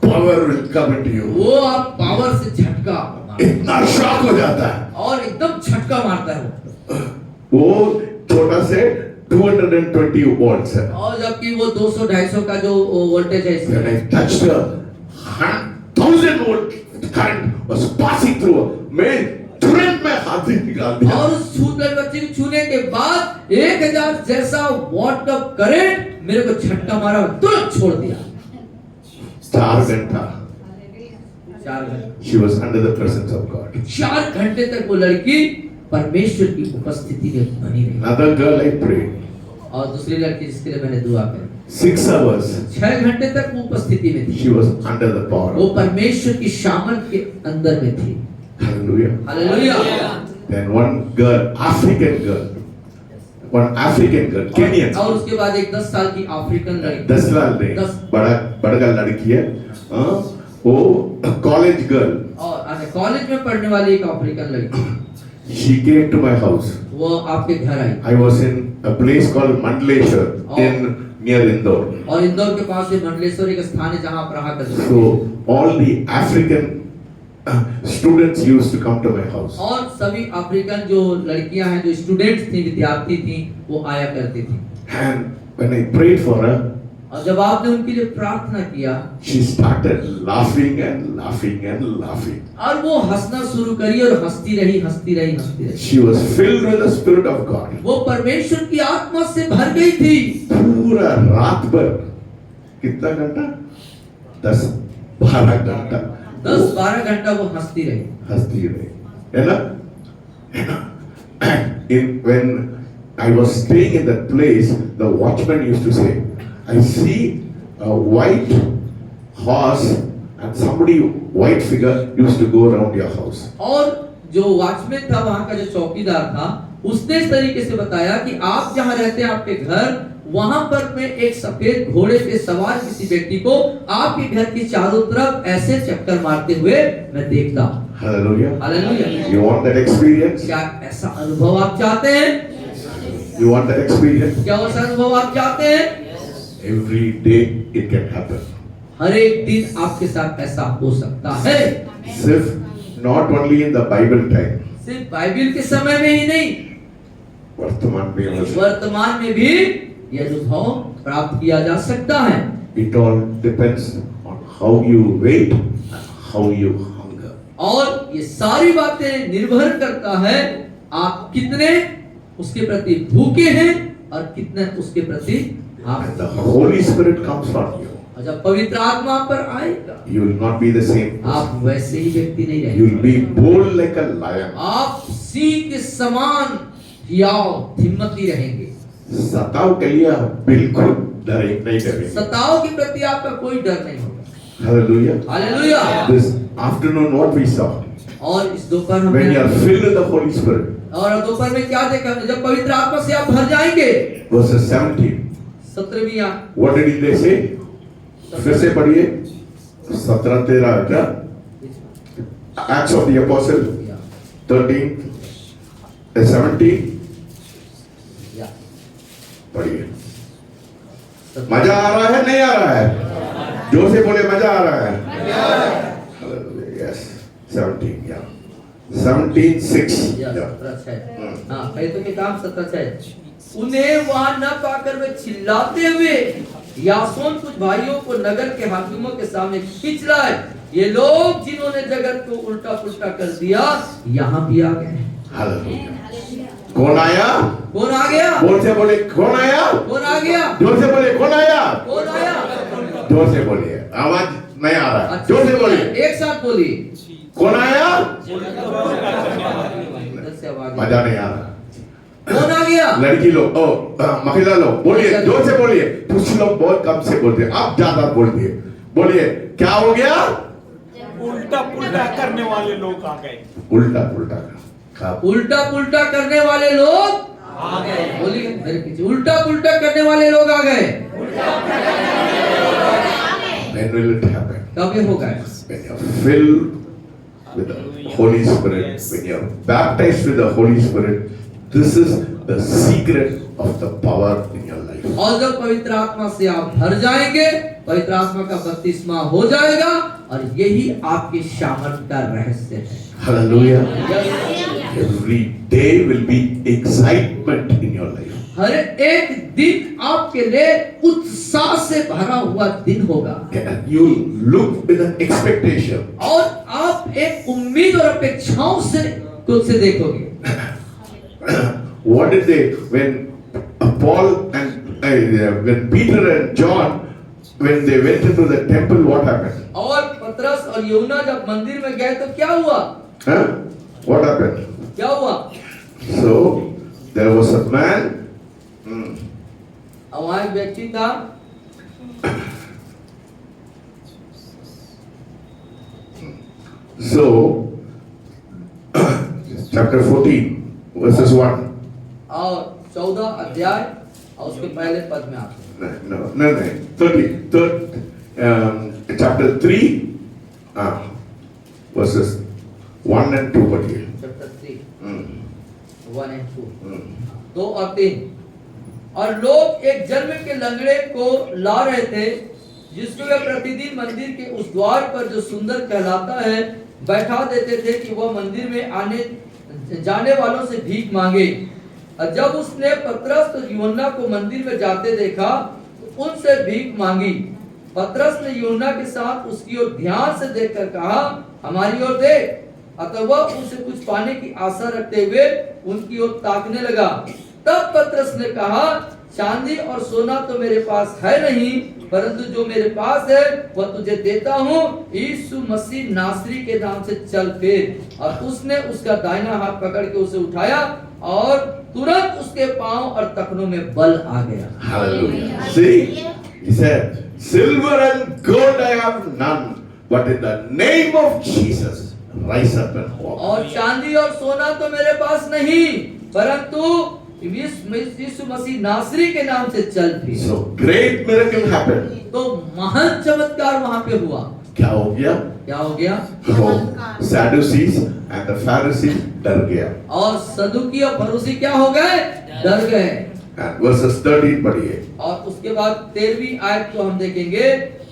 power will come into you. वो आप पावर से झटका इतना शॉक हो जाता है। और एकदम झटका मारता है वो छोटा से 220 वोल्ट्स है। और जबकि वो 200-250 का जो वोल्टेज है When I इसमें, touched her, 1000 volt current was passing through her. मैं तुरंत में हाथ से निकाल दिया। और उस छूने बच्चे को छूने के बाद 1000 जैसा वॉट का करंट मेरे को झटका मारा, तुरंत छोड़ दिया। 4 घंटा 4 घंटे she was under the presence of God. 4 घंटे तक वो लड़की परमेश्वर की उपस्थिति में बनी रही। Another girl I prayed. और दूसरी लड़की जिसके लिए मैंने दुआ करी, 6 hours 6 घंटे तक वो उपस्थिति में थी। she was under the power वो of God. परमेश्वर की सामर्थ के अंदर में थी। Hallelujah. Hallelujah. Then one girl, African girl, Kenyan. और उसके बाद एक 10 साल की अफ्रीकन लड़की, 10 साल नहीं, 10 बड़ा लड़की है। हाँ, वो कॉलेज गर्ल। और कॉलेज में पढ़ने वाली एक अफ्रीकन लड़की, She came to my house. वो आपके घर आई। I was in a place called Mandleshwar in near Indore. और इंदौर के पास ये मंडलेश्वर एक स्थान है जहाँ आप रहा करते थे। So all the African students used to come to my house. और सभी अफ्रीकन जो लड़कियां हैं, जो स्टूडेंट्स थी, विद्यार्थी थी, वो आया करती थी। And when I prayed for her, और जब आपने उनके लिए प्रार्थना किया, she started laughing and laughing and laughing. और वो हंसना शुरू करी और हंसती रही, हंसती रही, हंसती रही। She was filled with the Spirit of God. वो परमेश्वर की आत्मा से भर गई थी। पूरा रात भर कितना घंटा? 10-12 घंटा 10-12 घंटा वो हंसती रही। हंसती रही, है ना? है ना? And when I was staying in that place, the watchman used to say, I see a white horse and somebody white figure used to go around your house. और जो वॉचमैन था, वहां का जो चौकीदार था, उसने इस तरीके से बताया कि आप जहां रहते हैं आपके घर, वहां पर मैं एक सफेद घोड़े पे सवार किसी व्यक्ति को आपके घर की चारों तरफ ऐसे चक्कर मारते हुए मैं देखता हूं। Hallelujah. Hallelujah. You want that experience? क्या ऐसा अनुभव आप चाहते हैं? You want that experience? क्या वैसा अनुभव आप चाहते हैं? Every day it can happen. हर एक दिन आपके साथ ऐसा हो सकता है। सिर्फ not only in the Bible time. सिर्फ बाइबल के समय में ही नहीं, वर्तमान में हो सकता वर्तमान में भी यह अनुभव प्राप्त किया जा सकता है। है। It all depends on how you wait and how you hunger. और ये सारी बातें निर्भर करता है आप कितने उसके प्रति भूखे हैं और कितने उसके प्रति And the आप, Holy Spirit comes from you. और जब पवित्र आत्मा आप पर आएगा, You will not be the same. आप वैसे ही व्यक्ति नहीं You will रहेंगे। be bold like a lion. आप सिंह के समान हियाव हिम्मती रहेंगे। सताव के लिए बिल्कुल नहीं डरेंगे. सताव के प्रति आपका कोई डर नहीं होगा। Hallelujah. Hallelujah. This afternoon what we saw. और इस दोपहर When you are हमने filled with the Holy Spirit. और दोपहर में क्या देखा हमने? जब पवित्र आत्मा से आप भर जाएंगे। Verses 17. 17वीं What did they say? फिर से पढ़िए 17-13 क्या? Acts of the Apostle 13 17 पढ़िए मजा आ रहा है नहीं आ रहा है? जोर से बोले मजा आ रहा है? यस 17 या 17:6 हाँ पैतों के काम 17:6 उन्हें वहां न पाकर वे चिल्लाते हुए यासोन कुछ भाइयों को नगर के हाकिमों के सामने खींच लाए। ये लोग जिन्होंने जगत को उल्टा पुल्टा कर दिया यहाँ भी आ गए। हालेलुया। कौन आया? कौन आ गया? जोर से बोले कौन आया? कौन आ गया? जोर से बोले कौन आया? कौन आया? जोर से बोलिए, आवाज नहीं आ रहा। जोर से बोलिए, एक साथ बोलिए। कौन आया? इधर से आवाज मजा नहीं आ रहा। कौन आ गया? लड़की लोग, महिला लोग, बोलिए जोर से बोलिए। कुछ लोग बहुत कम से बोलते हैं, आप ज्यादा बोलिए। बोलिए क्या हो गया? उल्टा पुल्टा करने वाले लोग आ गए। उल्टा पुल्टा उल्टा पुल्टा करने वाले लोग आ गए। बोलिए मेरे पीछे, उल्टा पुल्टा करने वाले लोग आ गए। When will it happen? कब ये होगा? When you're filled with the Holy Spirit, when you're baptized with the Holy Spirit, this is the secret of the power in your life. और जब पवित्र आत्मा से आप भर जाएंगे, पवित्र आत्मा का बपतिस्मा हो जाएगा और यही आपके सामर्थ्य का रहस्य है। Hallelujah. Every day will be excitement in your life. हर एक दिन आपके लिए उत्साह से भरा हुआ दिन होगा। You look with an expectation. और आप एक उम्मीद और अपेक्षाओं से खुद से देखोगे। What did they when Paul and when Peter and John when they went into the temple, what happened? और पतरस और यूहन्ना जब मंदिर में गए तो क्या हुआ? Huh? What happened? क्या हुआ? So there was a man. वहाँ एक व्यक्ति था। So chapter 14 verses 1. और 14 अध्याय और उसके पहले पद में आते हैं। No, 30. Chapter 3 verses 1 and 2 पढ़िए। Chapter 3 1 and 2 2 और 3। और लोग एक जन्म के लंगड़े को ला रहे थे जिसको वे प्रतिदिन मंदिर के उस द्वार पर जो सुंदर कहलाता है बैठा देते थे कि वह मंदिर में आने जाने वालों से भीख मांगे। और जब उसने पतरस और यूहन्ना को मंदिर में जाते देखा तो उनसे भीख मांगी। पतरस ने यूहन्ना के साथ उसकी ओर ध्यान से देखकर कहा, हमारी ओर देख। अतः वह उनसे कुछ पाने की आशा रखते हुए उनकी ओर ताकने लगा। तब पतरस ने कहा, चांदी और सोना तो मेरे पास है नहीं, परंतु जो मेरे पास है वह तुझे देता हूँ। यीशु मसीह नासरी के नाम से चल फिर। और उसने उसका दाहिना हाथ पकड़ के उसे उठाया और तुरंत उसके पांव और तखनों में बल आ गया। Hallelujah. See, he said, silver and gold I have none, but in the name of Jesus, rise up and walk. और चांदी और सोना तो मेरे पास नहीं, परंतु यीशु मसीह नासरी के नाम से चल फिर। So great miracle happened. तो महान चमत्कार वहां पे हुआ। क्या हो गया? क्या हो गया? Sadducees and the Pharisees डर गया। और सदुकी और फरीसी क्या हो गए? डर गए। And verses 13 पढ़िए। और उसके बाद 13वीं आयत को हम देखेंगे।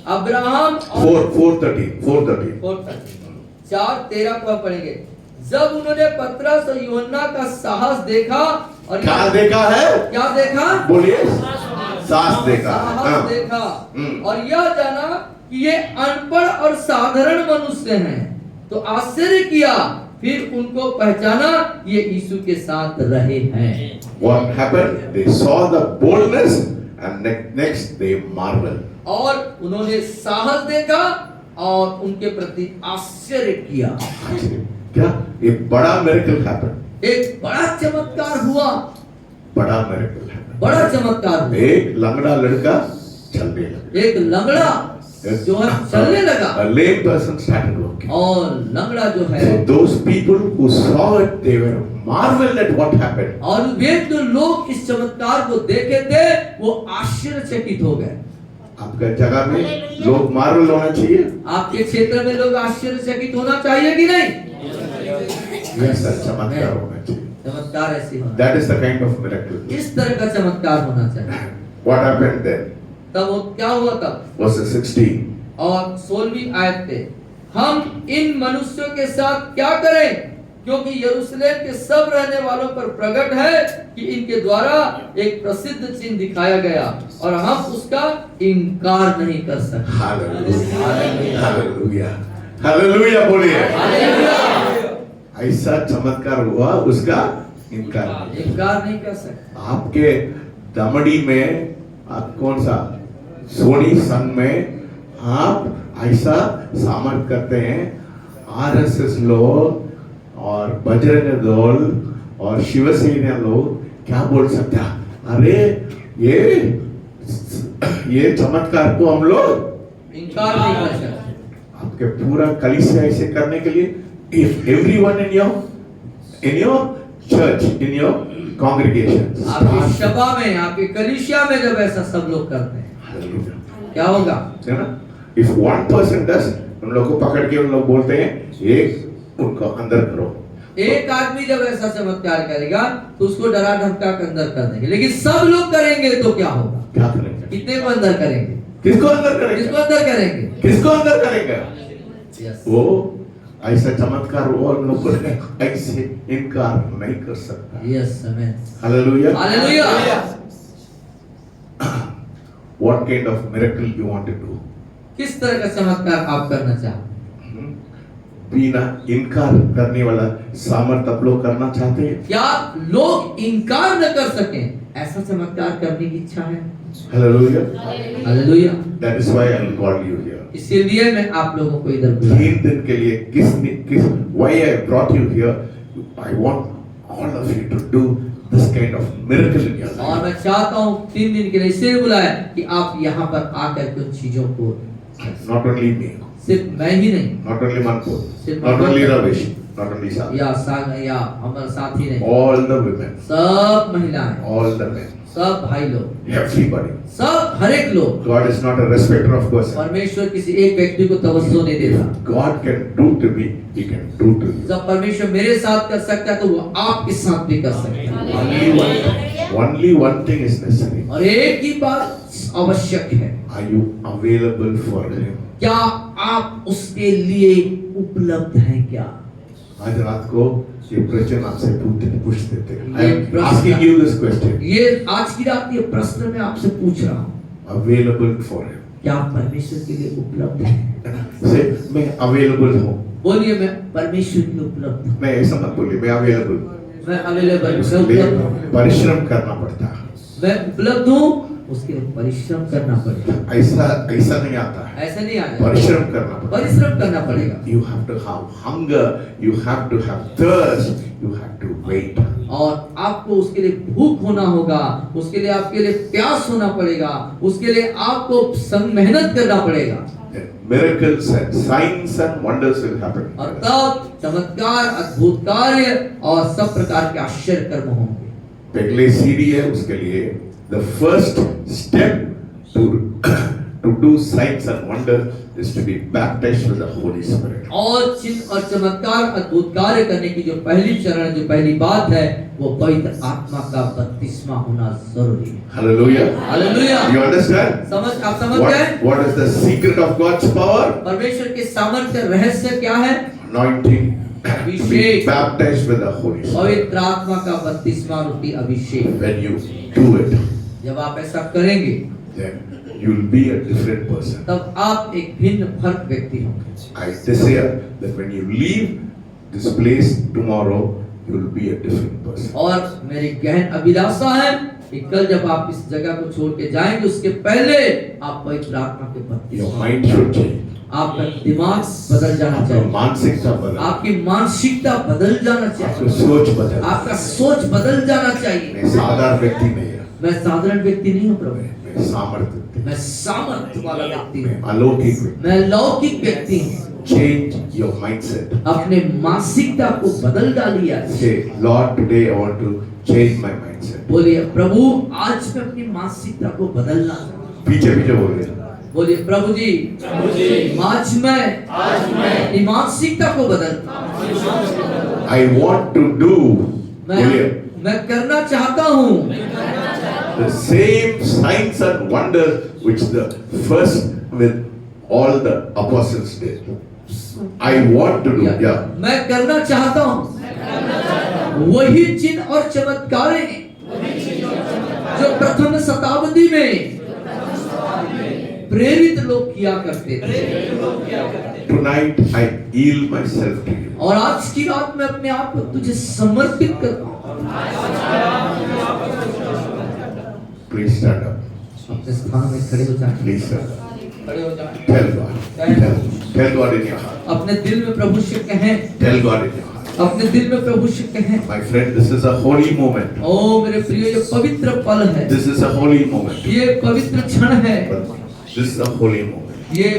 अब्राहम 4:13 4:13 को हम पढ़ेंगे। जब उन्होंने पतरस और यूहन्ना का साहस देखा और क्या देखा है? क्या देखा? बोलिए, साहस देखा। साहस देखा और यह जाना कि ये अनपढ़ और साधारण मनुष्य हैं तो आश्चर्य किया। फिर उनको पहचाना ये यीशु के साथ रहे हैं। What happened? They saw the boldness and next they marveled. और उन्होंने साहस देखा और उनके प्रति आश्चर्य किया। क्या? एक बड़ा मिरेकल हैपेंड। एक बड़ा चमत्कार हुआ। बड़ा मिरेकल हैपेंड। बड़ा चमत्कार हुआ। एक लंगड़ा लड़का चलने लगा। एक लंगड़ा जो है चलने लगा। A lame person started walking. और लंगड़ा जो है So those people who saw it, they were marveled at what happened. और वे जो लोग इस चमत्कार को देखे थे वो आश्चर्यचकित हो गए। आपका जगह में लोग मार्वल होना चाहिए। आपके क्षेत्र में लोग आश्चर्यचकित होना चाहिए कि नहीं? ऐसा चमत्कार होना चाहिए। चमत्कार ऐसी होना। That is the kind of miracle. इस तरह का चमत्कार होना चाहिए। What happened then? तब वो क्या हुआ तब? verse 16. और 16वीं आयत पे, हम इन मनुष्यों के साथ क्या करें, क्योंकि यरूशलेम के सब रहने वालों पर प्रकट है कि इनके द्वारा एक प्रसिद्ध चिन्ह दिखाया गया और हम उसका इनकार नहीं कर सकते। Hallelujah. Hallelujah. Hallelujah बोलिए। ऐसा चमत्कार हुआ, उसका इनकार नहीं। इनकार नहीं कर सकते। आपके दमड़ी में आप कौन सा सोनी सन में आप ऐसा सामर्थ करते हैं, आरएसएस लोग और बजरंग दल और शिवसेना लोग क्या बोल सकते हैं? अरे ये चमत्कार को हम लोग इनकार नहीं कर सकते। आपके पूरा कलीसिया ऐसे करने के लिए, if everyone in your church, in your congregation, आपकी सभा में, आपके कलीसिया में जब ऐसा सब लोग करते हैं, Hallelujah. क्या होगा? है ना? If one person does, उन लोगों को पकड़ के उन लोग बोलते हैं, एक उनको अंदर करो। एक आदमी जब ऐसा चमत्कार करेगा तो उसको डरा धमका कर अंदर कर देंगे, लेकिन सब लोग करेंगे तो क्या होगा? क्या करेंगे? कितने को अंदर करेंगे? किसको अंदर करेंगे? किसको अंदर करेंगे? किसको अंदर करेंगे? Yes. वो ऐसा चमत्कार हुआ, उन लोगों ने ऐसे इनकार नहीं कर सकता। Yes, amen. Hallelujah. Hallelujah. What kind of miracle you want to do? किस तरह का चमत्कार आप करना चाहते हैं? बिना इनकार करने वाला सामर्थ आप लोग करना चाहते हैं? क्या लोग इनकार न कर सकें ऐसा चमत्कार करने की इच्छा है? Hallelujah. Hallelujah. That is why I called you here. इसीलिए मैं आप लोगों को इधर बुलाया। 3 दिन के लिए why I brought you here? I want all of you to do this kind of miracle in your और life. मैं चाहता हूँ 3 दिन के लिए इसलिए बुलाया कि आप यहाँ पर आकर कुछ चीजों को, Not only me, सिर्फ मैं ही नहीं, not only Manpur, सिर्फ not मैं only नहीं, Ravish, not only Sa, या हमारे साथी नहीं, all the women, सब महिलाएं, all the men, सब भाई लोग, everybody. सब हर एक लोग। God is not a respecter of person. परमेश्वर किसी एक व्यक्ति को तवज्जो नहीं देता। God can do to me, He can do to you. जब परमेश्वर मेरे साथ कर सकता है तो वो आपके साथ भी कर सकता है। Only one thing is necessary. और एक ही बात आवश्यक है, Are you available for Him? क्या आप उसके लिए उपलब्ध हैं? क्या आज रात को ये प्रश्न आपसे पूछते थे। I ये am प्रश्न- asking you this question. ये आज की रात ये प्रश्न मैं आपसे पूछ रहा हूँ, Available for Him. क्या आप परमेश्वर के लिए उपलब्ध हैं? Say मैं available हूँ। बोलिए मैं परमेश्वर के लिए उपलब्ध हूँ। मैं ऐसा मत बोलिए, मैं available। मैं अवेलेबल, मैं उसके लिए उपलब्ध हूँ। परिश्रम करना पड़ता है। मैं उपलब्ध हूँ, उसके लिए परिश्रम करना पड़ेगा। ऐसा नहीं आता है। ऐसे नहीं आ जाएगा, परिश्रम करना पड़ता है। परिश्रम करना पड़ेगा। You have to have hunger, you have to have thirst, you have to wait. और आपको उसके लिए भूख होना होगा, उसके लिए आपके लिए प्यास होना पड़ेगा, उसके लिए आपको संग मेहनत करना पड़ेगा। Miracles and signs and wonders will happen. और तब चमत्कार, अद्भुत कार्य और सब प्रकार के आश्चर्य कर्म होंगे। पहले सीढ़ी है उसके लिए, the first step to do signs and wonders is to be baptized with the Holy Spirit. और चिन्ह और चमत्कार, अद्भुत कार्य करने की जो पहली चरण, जो पहली बात है, वो पवित्र आत्मा का बपतिस्मा होना जरूरी है। Hallelujah. हालेलुया। You understand? आप समझ गए? What is the secret of God's power? परमेश्वर के सामर्थ्य रहस्य क्या है? Anointing. To be Abhishek. baptized with the Holy Spirit. पवित्र आत्मा का बपतिस्मा रूपी अभिषेक। When you do it, जब आप ऐसा करेंगे, then you will be a different person. तब आप एक भिन्न फर्क व्यक्ति होंगे। I desire that when you leave this place tomorrow, you will be a different person. और मेरी गहन अभिलाषा है कि कल जब आप इस जगह को छोड़ के जाएंगे, उसके पहले आप पवित्र आत्मा के Your बपतिस्मा, mind should change. आपका दिमाग बदल जाना आपका चाहिए, मानसिकता बदल, आपकी मानसिकता बदल जाना आपका चाहिए, सोच बदल। आपका सोच बदल जाना चाहिए। मैं साधारण व्यक्ति नहीं है, मैं साधारण व्यक्ति नहीं हूँ प्रभु, मैं सामर्थ्य व्यक्ति, मैं सामर्थ्य वाला व्यक्ति मैं हूँ, अलौकिक व्यक्ति। मैं लौकिक व्यक्ति हूँ। Change your mindset. अपने मानसिकता को बदल डालिए। Say, Lord, today I want to change my mindset. बोलिए प्रभु, आज मैं अपनी मानसिकता को बदलना चाहता हूँ। पीछे पीछे बोलिए। बोलिए प्रभु जी, आज मैं अपनी मानसिकता को बदलता हूँ। I want to do. बोलिए। मैं करना चाहता हूँ The same signs and wonders which the first with all the apostles did. I want to do, yeah. मैं करना चाहता हूँ वही चिन्ह और चमत्कारें जो प्रथम शताब्दी में प्रेरित लोग किया करते थे। Tonight I yield myself to you. और आज की रात में अपने आप को तुझे समर्पित करता हूँ। Please stand up. अपने स्थान में खड़े हो जाएं। Please stand up. खड़े हो जाएं। Tell God. Tell God in your heart. अपने दिल में प्रभु से कहें। Tell God in your heart. अपने दिल में प्रभु से कहें। My friend, this is a holy moment. ओ मेरे प्रिय, ये पवित्र पल है। This is a holy moment. ये पवित्र क्षण है। This is a holy moment. ये